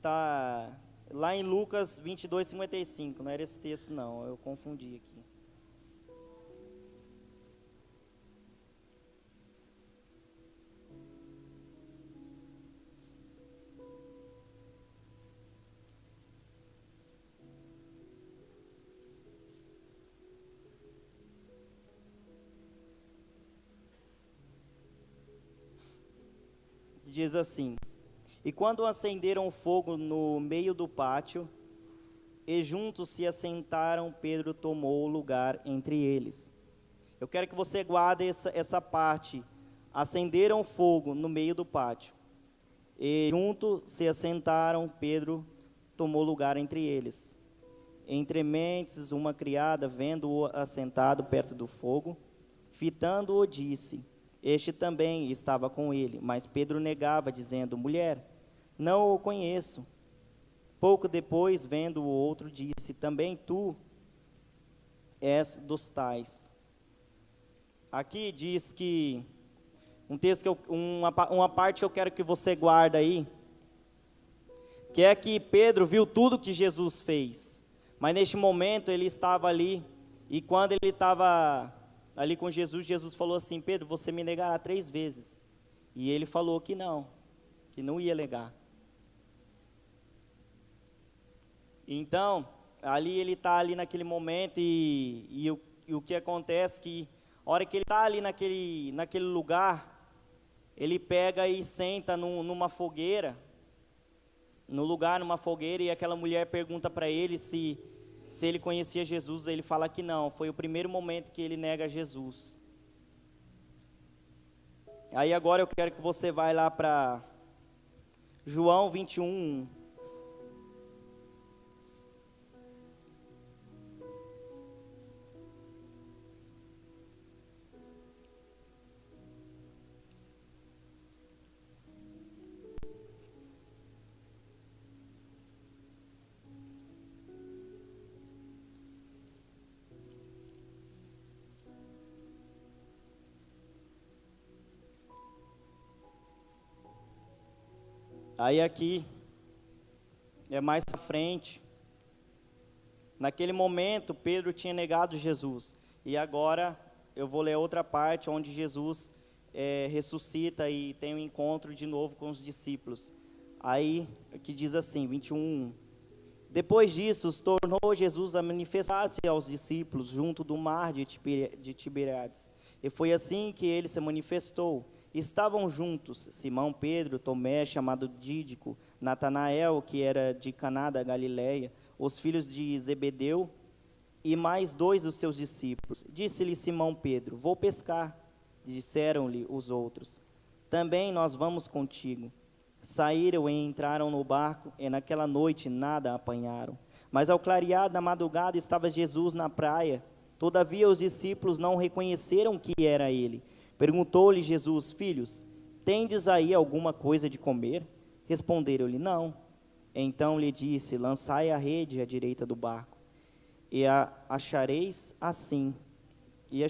Tá lá em Lucas 22:55, não era esse texto não, eu confundi aqui. Diz assim: E quando acenderam o fogo no meio do pátio, e juntos se assentaram, Pedro tomou o lugar entre eles. Eu quero que você guarde essa parte. Acenderam o fogo no meio do pátio, e juntos se assentaram, Pedro tomou lugar entre eles. Entre mentes, uma criada, vendo-o assentado perto do fogo, fitando-o, disse: Este também estava com ele. Mas Pedro negava, dizendo: Mulher, não o conheço. Pouco depois, vendo o outro, disse: Também tu és dos tais. Aqui diz que, um texto uma parte que eu quero que você guarde aí, que é que Pedro viu tudo que Jesus fez, mas neste momento ele estava ali, e quando ele estava ali com Jesus, Jesus falou assim: Pedro, você me negará 3 vezes. E ele falou que não ia negar. Então, ali ele está ali naquele momento, e o que acontece que, a hora que ele está ali naquele lugar, ele pega e senta numa fogueira, numa fogueira, e aquela mulher pergunta para ele se ele conhecia Jesus. Ele fala que não, foi o primeiro momento que ele nega Jesus. Aí agora eu quero que você vá lá para João 21. Aí aqui, é mais à frente, naquele momento Pedro tinha negado Jesus, e agora eu vou ler outra parte onde Jesus ressuscita e tem um encontro de novo com os discípulos. Aí, que diz assim, 21. Depois disso, tornou Jesus a manifestar-se aos discípulos junto do mar de Tiberíades, e foi assim que ele se manifestou. Estavam juntos Simão Pedro, Tomé, chamado Dídico, Natanael, que era de Caná da Galileia, os filhos de Zebedeu, e mais 2 dos seus discípulos. Disse-lhe Simão Pedro: Vou pescar. Disseram-lhe os outros: Também nós vamos contigo. Saíram e entraram no barco, e naquela noite nada apanharam. Mas ao clarear da madrugada estava Jesus na praia. Todavia os discípulos não reconheceram que era ele. Perguntou-lhe Jesus: Filhos, tendes aí alguma coisa de comer? Responderam-lhe: Não. Então lhe disse: Lançai a rede à direita do barco, e achareis. E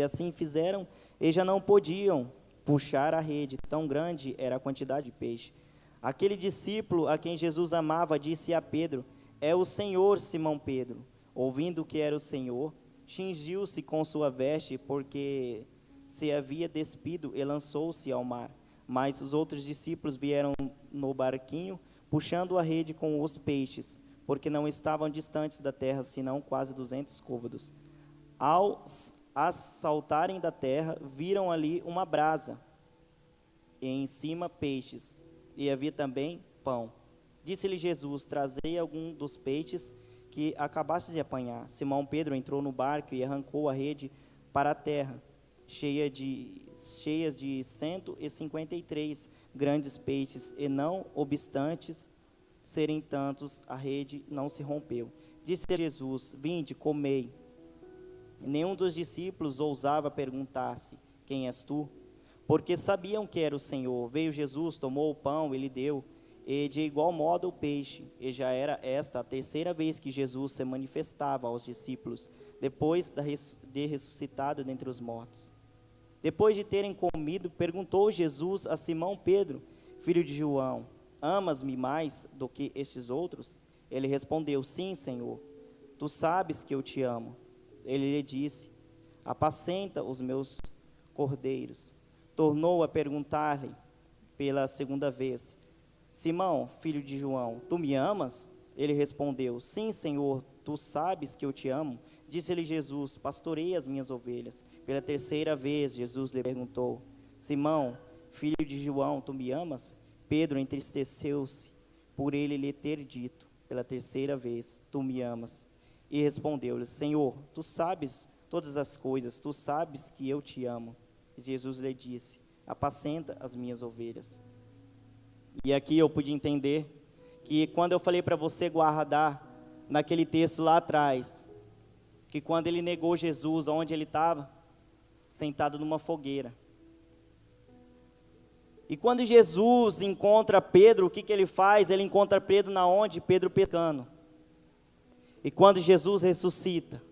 assim fizeram, e já não podiam puxar a rede, tão grande era a quantidade de peixe. Aquele discípulo a quem Jesus amava disse a Pedro: É o Senhor. Simão Pedro, ouvindo que era o Senhor, cingiu-se com sua veste, porque se havia despido, e lançou-se ao mar. Mas os outros discípulos vieram no barquinho, puxando a rede com os peixes, porque não estavam distantes da terra, senão quase 200 côvados. Ao saltarem da terra, viram ali uma brasa, e em cima peixes, e havia também pão. Disse-lhe Jesus: Trazei algum dos peixes que acabastes de apanhar. Simão Pedro entrou no barco e arrancou a rede para a terra, cheias de 153 grandes peixes, e não obstantes serem tantos, a rede não se rompeu. Disse Jesus: Vinde, comei. E nenhum dos discípulos ousava perguntar-se: quem és tu? Porque sabiam que era o Senhor. Veio Jesus, tomou o pão e lhe deu, e de igual modo o peixe. E já era esta a terceira vez que Jesus se manifestava aos discípulos, depois de ressuscitado dentre os mortos. Depois de terem comido, perguntou Jesus a Simão Pedro, filho de João: amas-me mais do que estes outros? Ele respondeu: sim, Senhor, tu sabes que eu te amo. Ele lhe disse: apacenta os meus cordeiros. Tornou a perguntar-lhe pela segunda vez: Simão, filho de João, tu me amas? Ele respondeu: sim, Senhor, tu sabes que eu te amo. Disse-lhe Jesus: pastorei as minhas ovelhas. Pela terceira vez, Jesus lhe perguntou: Simão, filho de João, tu me amas? Pedro entristeceu-se por ele lhe ter dito pela terceira vez: tu me amas. E respondeu-lhe: Senhor, tu sabes todas as coisas, tu sabes que eu te amo. E Jesus lhe disse: apacenta as minhas ovelhas. E aqui eu pude entender que quando eu falei para você guardar naquele texto lá atrás, que quando ele negou Jesus, onde ele estava? Sentado numa fogueira. E quando Jesus encontra Pedro, o que ele faz? Ele encontra Pedro na onde? Pedro pescando. E quando Jesus ressuscita,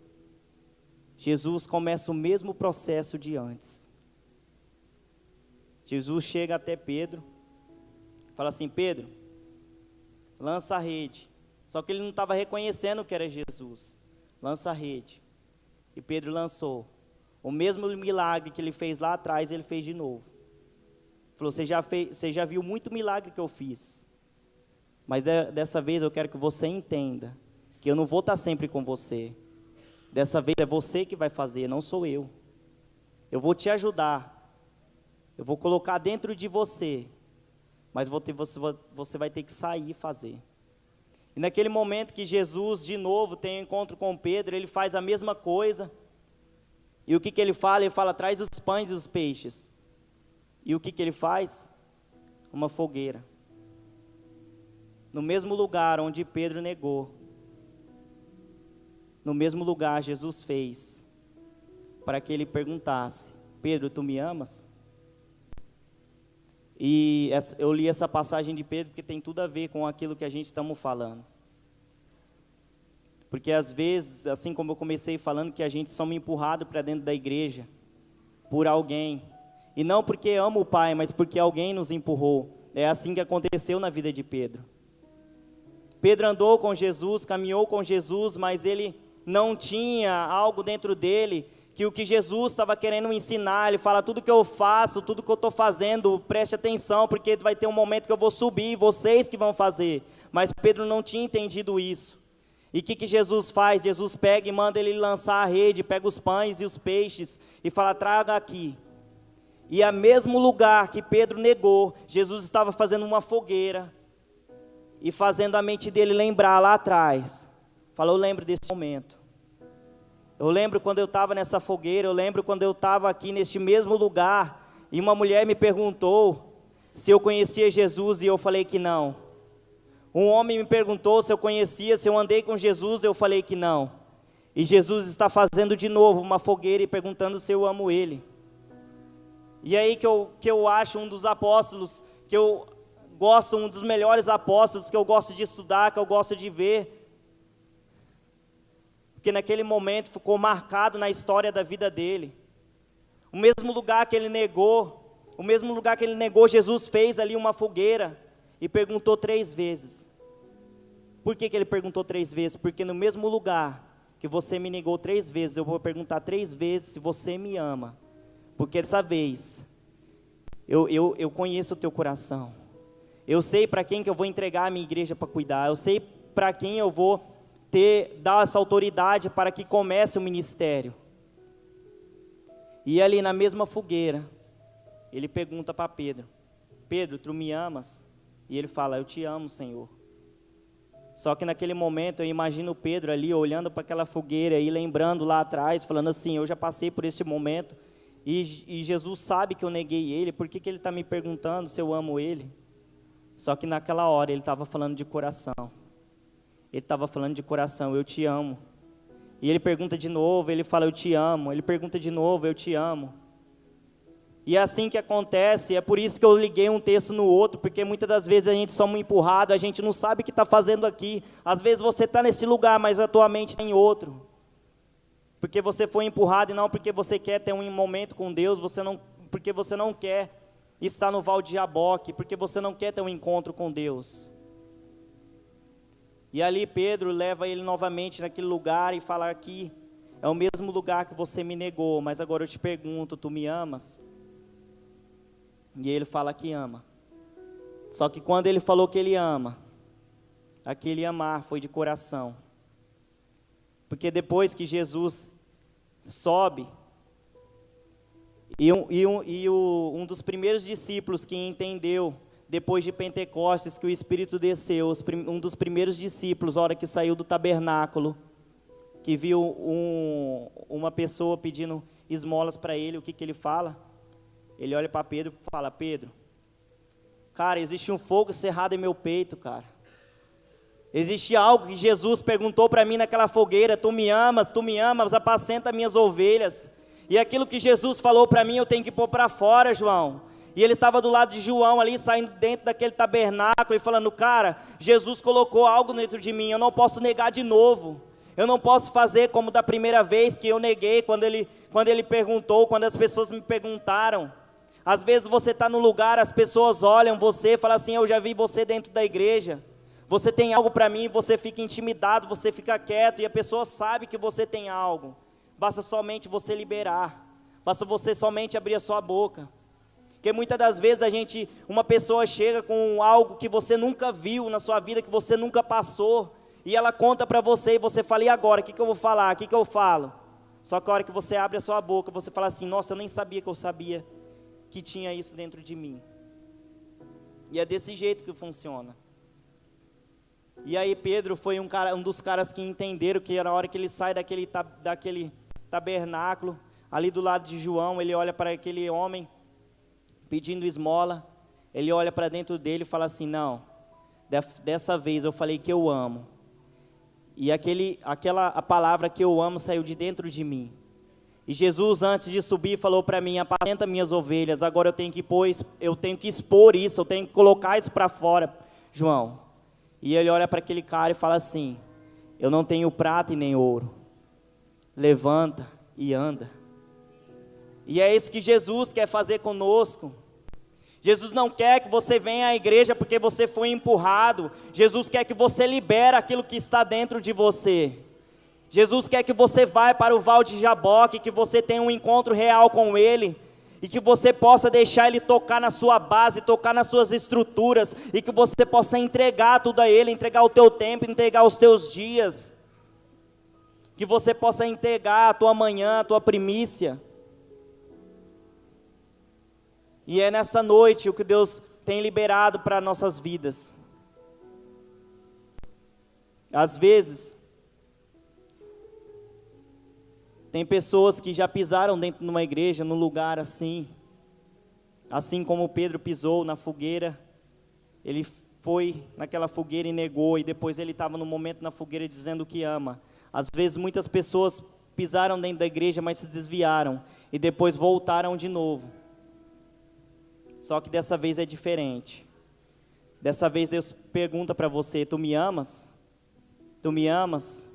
Jesus começa o mesmo processo de antes. Jesus chega até Pedro, fala assim: Pedro, lança a rede. Só que ele não estava reconhecendo que era Jesus. Lança a rede. E Pedro lançou. O mesmo milagre que ele fez lá atrás, ele fez de novo. Falou: você já viu muito milagre que eu fiz. Mas dessa vez eu quero que você entenda que eu não vou estar sempre com você. Dessa vez é você que vai fazer, não sou eu. Eu vou te ajudar. Eu vou colocar dentro de você. Mas você vai ter que sair e fazer. E naquele momento que Jesus, de novo, tem um encontro com Pedro, ele faz a mesma coisa. E o que ele fala? Ele fala: traz os pães e os peixes. E o que ele faz? Uma fogueira. No mesmo lugar onde Pedro negou. No mesmo lugar Jesus fez. Para que ele perguntasse: Pedro, tu me amas? E eu li essa passagem de Pedro porque tem tudo a ver com aquilo que a gente estamos falando. Porque às vezes, assim como eu comecei falando, que a gente somos empurrados para dentro da igreja por alguém. E não porque ama o Pai, mas porque alguém nos empurrou. É assim que aconteceu na vida de Pedro. Pedro andou com Jesus, caminhou com Jesus, mas ele não tinha algo dentro dele que o que Jesus estava querendo ensinar. Ele fala: tudo que eu faço, tudo que eu estou fazendo, preste atenção, porque vai ter um momento que eu vou subir, vocês que vão fazer. Mas Pedro não tinha entendido isso. E o que Jesus faz? Jesus pega e manda ele lançar a rede, pega os pães e os peixes e fala: traga aqui. E ao mesmo lugar que Pedro negou, Jesus estava fazendo uma fogueira e fazendo a mente dele lembrar lá atrás. Falou: eu lembro desse momento. Eu lembro quando eu estava nessa fogueira, eu lembro quando eu estava aqui neste mesmo lugar, e uma mulher me perguntou se eu conhecia Jesus, e eu falei que não. Um homem me perguntou se eu conhecia, se eu andei com Jesus, eu falei que não. E Jesus está fazendo de novo uma fogueira e perguntando se eu amo Ele. E aí que eu acho um dos apóstolos, que eu gosto, um dos melhores apóstolos, que eu gosto de estudar, que eu gosto de ver. Porque naquele momento ficou marcado na história da vida dele. O mesmo lugar que ele negou, Jesus fez ali uma fogueira e perguntou 3 vezes. Por que ele perguntou 3 vezes? Porque no mesmo lugar que você me negou 3 vezes, eu vou perguntar 3 vezes se você me ama. Porque dessa vez, eu conheço o teu coração. Eu sei para quem que eu vou entregar a minha igreja para cuidar. Eu sei para quem eu vou dar essa autoridade para que comece o ministério. E ali na mesma fogueira, ele pergunta para Pedro: Pedro, tu me amas? E ele fala: eu te amo, Senhor. Só que naquele momento eu imagino Pedro ali olhando para aquela fogueira e lembrando lá atrás, falando assim: eu já passei por esse momento e Jesus sabe que eu neguei Ele, por que Ele está me perguntando se eu amo Ele? Só que naquela hora ele estava falando de coração. Ele estava falando de coração: eu te amo. E ele pergunta de novo, ele fala, eu te amo. Ele pergunta de novo, eu te amo. E é assim que acontece, é por isso que eu liguei um texto no outro, porque muitas das vezes a gente somos empurrados, a gente não sabe o que está fazendo aqui. Às vezes você está nesse lugar, mas a tua mente está em outro. Porque você foi empurrado e não porque você quer ter um momento com Deus, porque você não quer estar no Val de Jaboque, porque você não quer ter um encontro com Deus. E ali Pedro leva ele novamente naquele lugar e fala aqui, é o mesmo lugar que você me negou, mas agora eu te pergunto, tu me amas? E ele fala que ama. Só que quando ele falou que ele ama, aquele amar foi de coração. Porque depois que Jesus sobe, um dos primeiros discípulos que entendeu, depois de Pentecostes, que o Espírito desceu, um dos primeiros discípulos, a hora que saiu do tabernáculo, que viu uma pessoa pedindo esmolas para ele, o que ele fala? Ele olha para Pedro e fala, Pedro, cara, existe um fogo cerrado em meu peito, cara. Existe algo que Jesus perguntou para mim naquela fogueira, tu me amas, apacenta minhas ovelhas. E aquilo que Jesus falou para mim, eu tenho que pôr para fora, João. E ele estava do lado de João ali, saindo dentro daquele tabernáculo e falando, cara, Jesus colocou algo dentro de mim, eu não posso negar de novo. Eu não posso fazer como da primeira vez que eu neguei, quando ele perguntou, quando as pessoas me perguntaram. Às vezes você está no lugar, as pessoas olham você e falam assim, eu já vi você dentro da igreja. Você tem algo para mim, você fica intimidado, você fica quieto e a pessoa sabe que você tem algo. Basta somente você liberar, basta você somente abrir a sua boca. Porque muitas das vezes uma pessoa chega com algo que você nunca viu na sua vida, que você nunca passou, e ela conta para você e você fala, e agora, o que eu vou falar, o que eu falo? Só que a hora que você abre a sua boca, você fala assim, nossa, eu nem sabia que eu sabia que tinha isso dentro de mim. E é desse jeito que funciona. E aí Pedro foi um dos caras que entenderam que era a hora que ele sai daquele tabernáculo, ali do lado de João, ele olha para aquele homem pedindo esmola, ele olha para dentro dele e fala assim, não, dessa vez eu falei que eu amo. E a palavra que eu amo saiu de dentro de mim. E Jesus, antes de subir, falou para mim, apacenta minhas ovelhas, agora eu tenho que expor isso, eu tenho que colocar isso para fora, João. E ele olha para aquele cara e fala assim, eu não tenho prata e nem ouro, levanta e anda. E é isso que Jesus quer fazer conosco. Jesus não quer que você venha à igreja porque você foi empurrado, Jesus quer que você libere aquilo que está dentro de você. Jesus quer que você vá para o Val de Jaboque, que você tenha um encontro real com Ele, e que você possa deixar Ele tocar na sua base, tocar nas suas estruturas, e que você possa entregar tudo a Ele, entregar o teu tempo, entregar os teus dias, que você possa entregar a tua manhã, a tua primícia. E é nessa noite o que Deus tem liberado para nossas vidas. Às vezes, tem pessoas que já pisaram dentro de uma igreja, num lugar assim como Pedro pisou na fogueira, ele foi naquela fogueira e negou, e depois ele estava no momento na fogueira dizendo que ama. Às vezes muitas pessoas pisaram dentro da igreja, mas se desviaram, e depois voltaram de novo. Só que dessa vez é diferente. Dessa vez Deus pergunta para você, tu me amas? Tu me amas?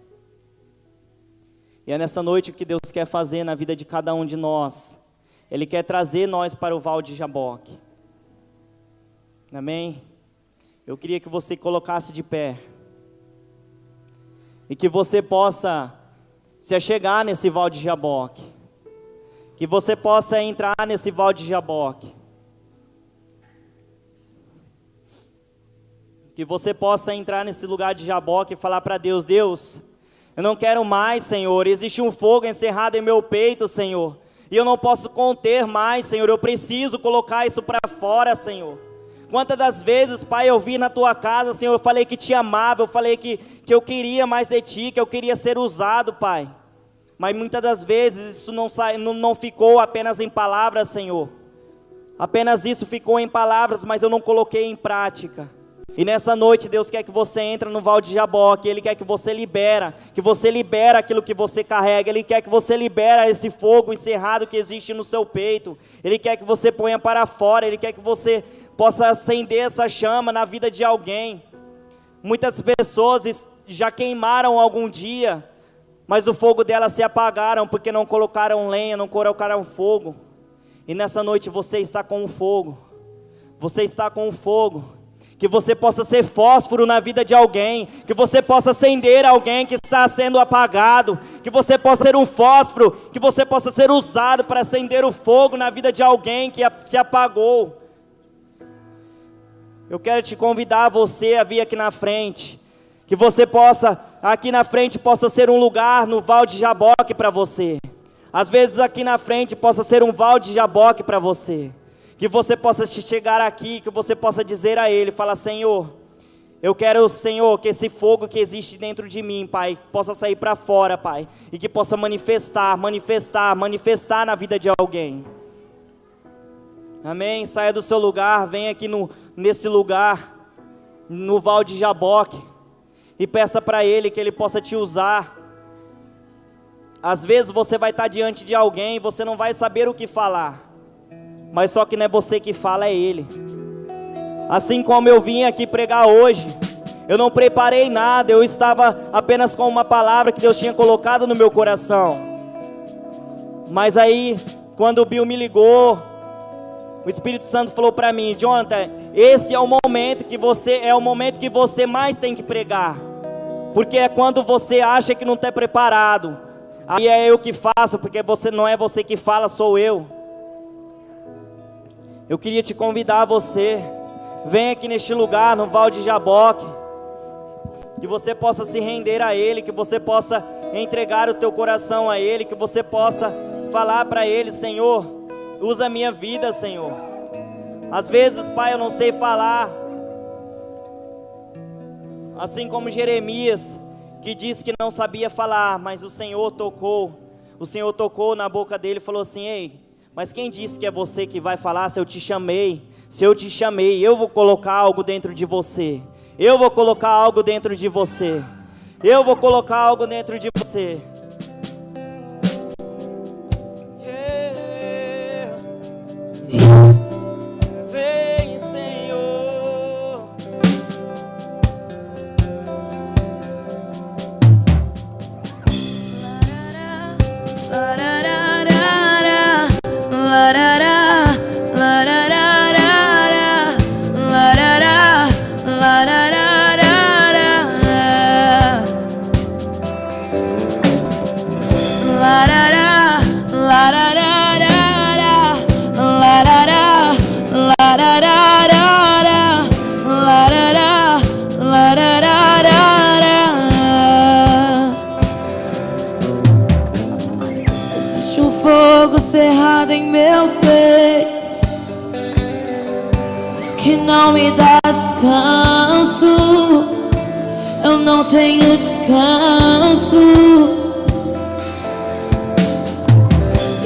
E é nessa noite o que Deus quer fazer na vida de cada um de nós. Ele quer trazer nós para o Val de Jaboque. Amém? Eu queria que você colocasse de pé. E que você possa se achegar nesse Val de Jaboque. Que você possa entrar nesse Val de Jaboque. Que você possa entrar nesse lugar de Jaboque e falar para Deus, Deus, eu não quero mais, Senhor, existe um fogo encerrado em meu peito, Senhor, e eu não posso conter mais, Senhor, eu preciso colocar isso para fora, Senhor. Quantas das vezes, Pai, eu vi na Tua casa, Senhor, eu falei que Te amava, eu falei que eu queria mais de Ti, que eu queria ser usado, Pai, mas muitas das vezes isso não ficou apenas em palavras, Senhor, apenas isso ficou em palavras, mas eu não coloquei em prática. E nessa noite Deus quer que você entre no Val de Jaboque. Ele quer que você libera aquilo que você carrega. Ele quer que você libera esse fogo encerrado que existe no seu peito. Ele quer que você ponha para fora. Ele quer que você possa acender essa chama na vida de alguém. Muitas pessoas já queimaram algum dia, mas o fogo delas se apagaram porque não colocaram lenha, não colocaram fogo. E nessa noite você está com o fogo. Você está com o fogo. Que você possa ser fósforo na vida de alguém, que você possa acender alguém que está sendo apagado, que você possa ser um fósforo, que você possa ser usado para acender o fogo na vida de alguém que se apagou. Eu quero te convidar você a vir aqui na frente, que você possa, aqui na frente possa ser um lugar no Val de Jaboque para você. Às vezes aqui na frente possa ser um Val de Jaboque para você. Que você possa chegar aqui, que você possa dizer a Ele, falar: Senhor, eu quero, Senhor, que esse fogo que existe dentro de mim, Pai, possa sair para fora, Pai, e que possa manifestar na vida de alguém. Amém? Saia do seu lugar, venha aqui nesse lugar, no Val de Jaboque, e peça para Ele que Ele possa te usar. Às vezes você vai estar diante de alguém e você não vai saber o que falar. Mas só que não é você que fala, é Ele. Assim como eu vim aqui pregar hoje, eu não preparei nada, eu estava apenas com uma palavra que Deus tinha colocado no meu coração. Mas aí, quando o Bill me ligou, o Espírito Santo falou para mim: Jonathan, esse é o momento que você mais tem que pregar. Porque é quando você acha que não está preparado. Aí é eu que faço, porque não é você que fala, sou eu. Eu queria te convidar a você, vem aqui neste lugar, no Val de Jaboque, que você possa se render a Ele, que você possa entregar o teu coração a Ele, que você possa falar para Ele: Senhor, usa a minha vida, Senhor. Às vezes, Pai, eu não sei falar, assim como Jeremias, que disse que não sabia falar, mas o Senhor tocou na boca dele e falou assim: ei, mas quem disse que é você que vai falar? Se eu te chamei, eu vou colocar algo dentro de você. Eu vou colocar algo dentro de você. Eu vou colocar algo dentro de você. Vem, Senhor. Existe um fogo cerrado em meu peito que não me dá descanso. Eu não tenho descanso.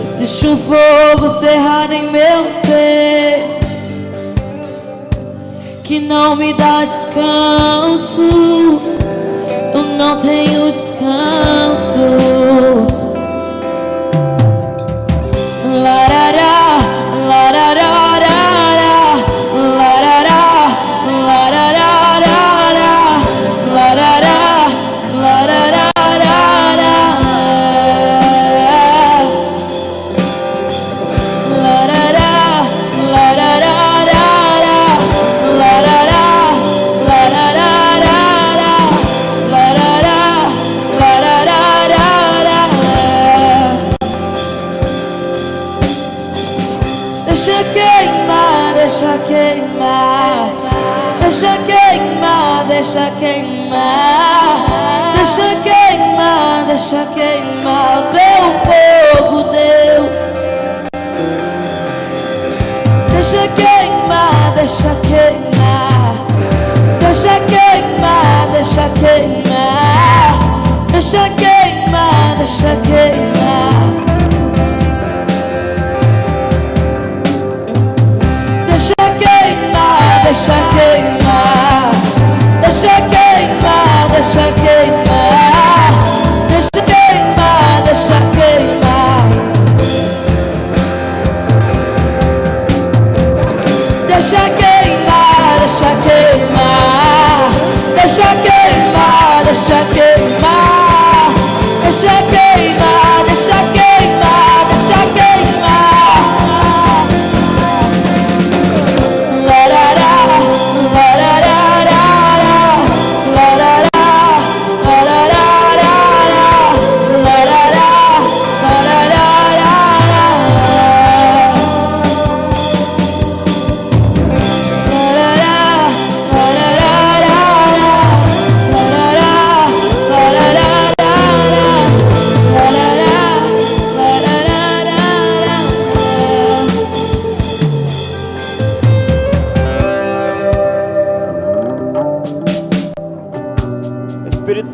Existe um fogo cerrado em meu peito que não me dá descanso. Eu não tenho descanso. Larará, larará, larará, larará, larará, larará. Deixa queimar, deixa queimar, deixa queimar, deixa queimar, deixa queimar, deixa queimar o teu fogo, Deus. Deixa queimar, deixa queimar, deixa queimar, deixa queimar, deixa queimar, deixa queimar. Deixa queimar, deixa queimar.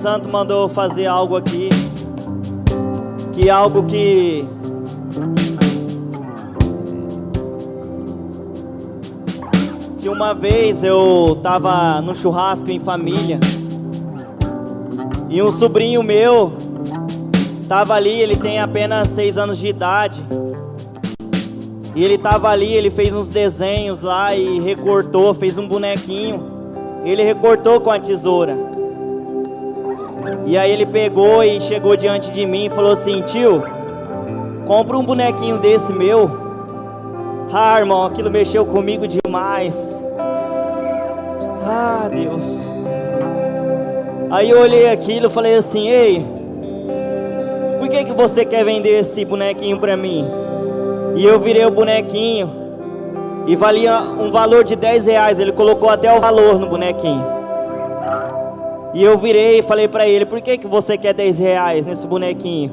Santo mandou eu fazer algo aqui, que é algo que uma vez eu tava no churrasco em família e um sobrinho meu tava ali, ele tem apenas 6 anos de idade, e ele tava ali, ele fez uns desenhos lá e recortou, fez um bonequinho, ele recortou com a tesoura. E aí ele pegou e chegou diante de mim e falou assim: tio, compra um bonequinho desse meu. Ah, irmão, aquilo mexeu comigo demais. Ah, Deus. Aí eu olhei aquilo e falei assim: ei, por que você quer vender esse bonequinho pra mim? E eu virei o bonequinho e valia um valor de 10 reais. Ele colocou até o valor no bonequinho. E eu virei e falei pra ele: por que você quer 10 reais nesse bonequinho?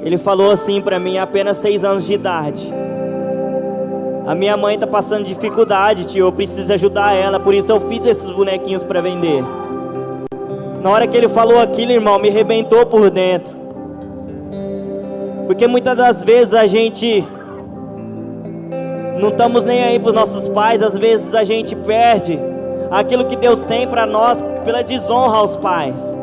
Ele falou assim pra mim: apenas 6 anos de idade. A minha mãe tá passando dificuldade, tio, eu preciso ajudar ela, por isso eu fiz esses bonequinhos pra vender. Na hora que ele falou aquilo, irmão, me arrebentou por dentro. Porque muitas das vezes a gente não estamos nem aí para os nossos pais. Às vezes a gente perde aquilo que Deus tem para nós pela desonra aos pais.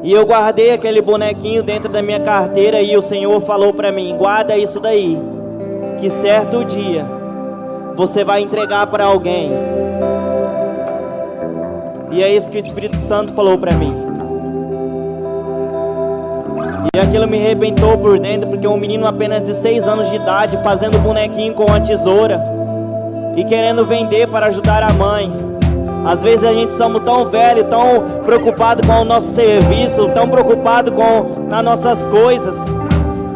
E eu guardei aquele bonequinho dentro da minha carteira e o Senhor falou para mim: guarda isso daí, que certo dia você vai entregar para alguém. E é isso que o Espírito Santo falou para mim. E aquilo me arrebentou por dentro, porque um menino apenas de 6 anos de idade fazendo bonequinho com a tesoura e querendo vender para ajudar a mãe. Às vezes a gente somos tão velhos, tão preocupados com o nosso serviço, tão preocupados com as nossas coisas,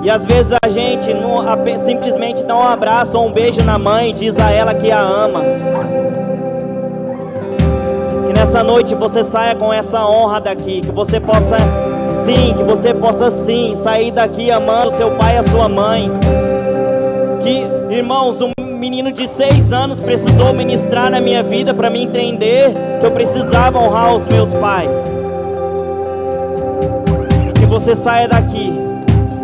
e às vezes a gente não, simplesmente dá um abraço ou um beijo na mãe e diz a ela que a ama. Que nessa noite você saia com essa honra daqui, que você possa sim sair daqui amando seu pai e a sua mãe. Que, irmãos, um menino de 6 anos precisou ministrar na minha vida para me entender que eu precisava honrar os meus pais. E que você saia daqui,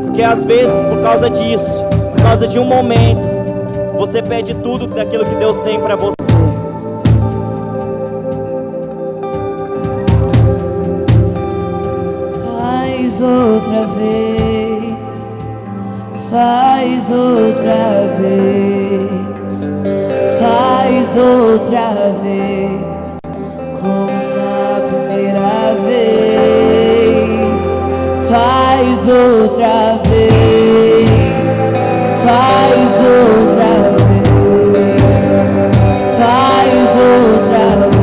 porque às vezes por causa disso, por causa de um momento, você perde tudo daquilo que Deus tem para você. Outra vez, faz outra vez, faz outra vez, como na primeira vez, faz outra vez, faz outra vez, faz outra vez.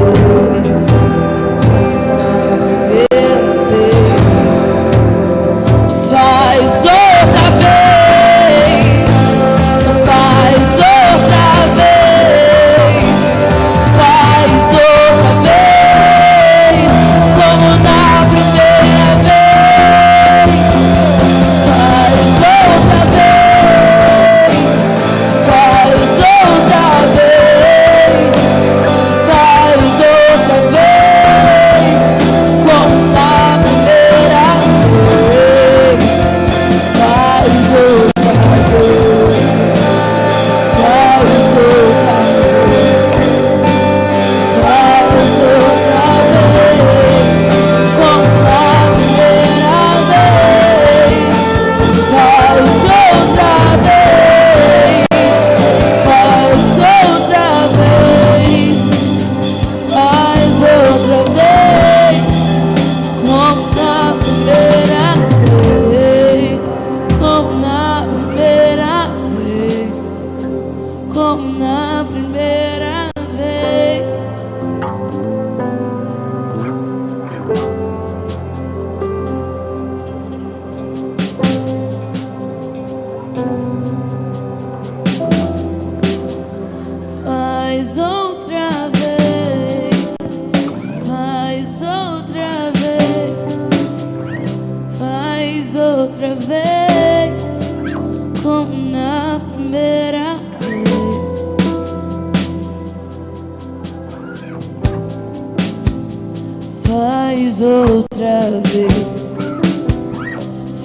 Faz outra vez,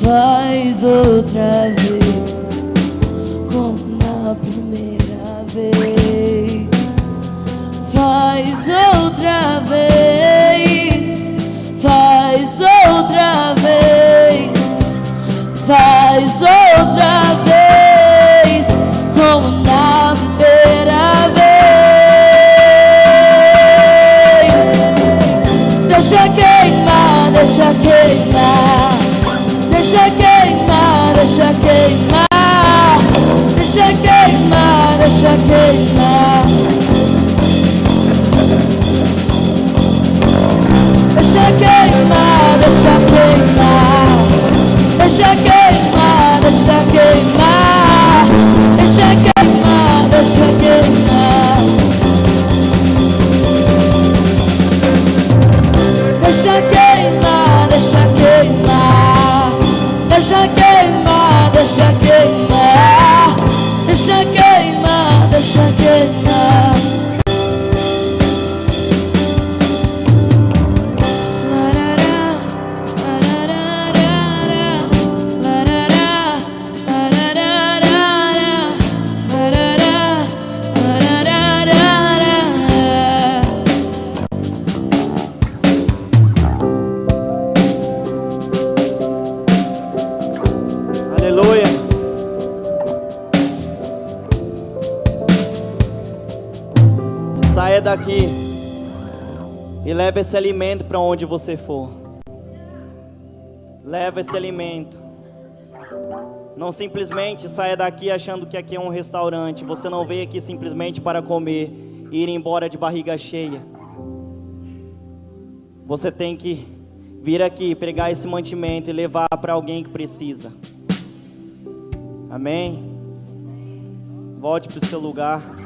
faz outra vez, como na primeira vez. Faz outra vez, faz outra vez, faz outra vez, como na primeira vez. Deixa queimar, deixa queimar, deixa queimar, deixa queimar, deixa queimar, deixa queimar. Deixa queimar, deixa queimar, deixa queimar, deixa queimar, deixa queimar, deixa queimar. Deixa queimar, deixa queimar, deixa queimar, deixa queimar, deixa queimar, deixa queimar. Aleluia. Saia daqui e leve esse alimento para onde você for. Leva esse alimento. Não simplesmente saia daqui achando que aqui é um restaurante. Você não veio aqui simplesmente para comer e ir embora de barriga cheia. Você tem que vir aqui, pregar esse mantimento e levar para alguém que precisa. Amém? Volte para o seu lugar.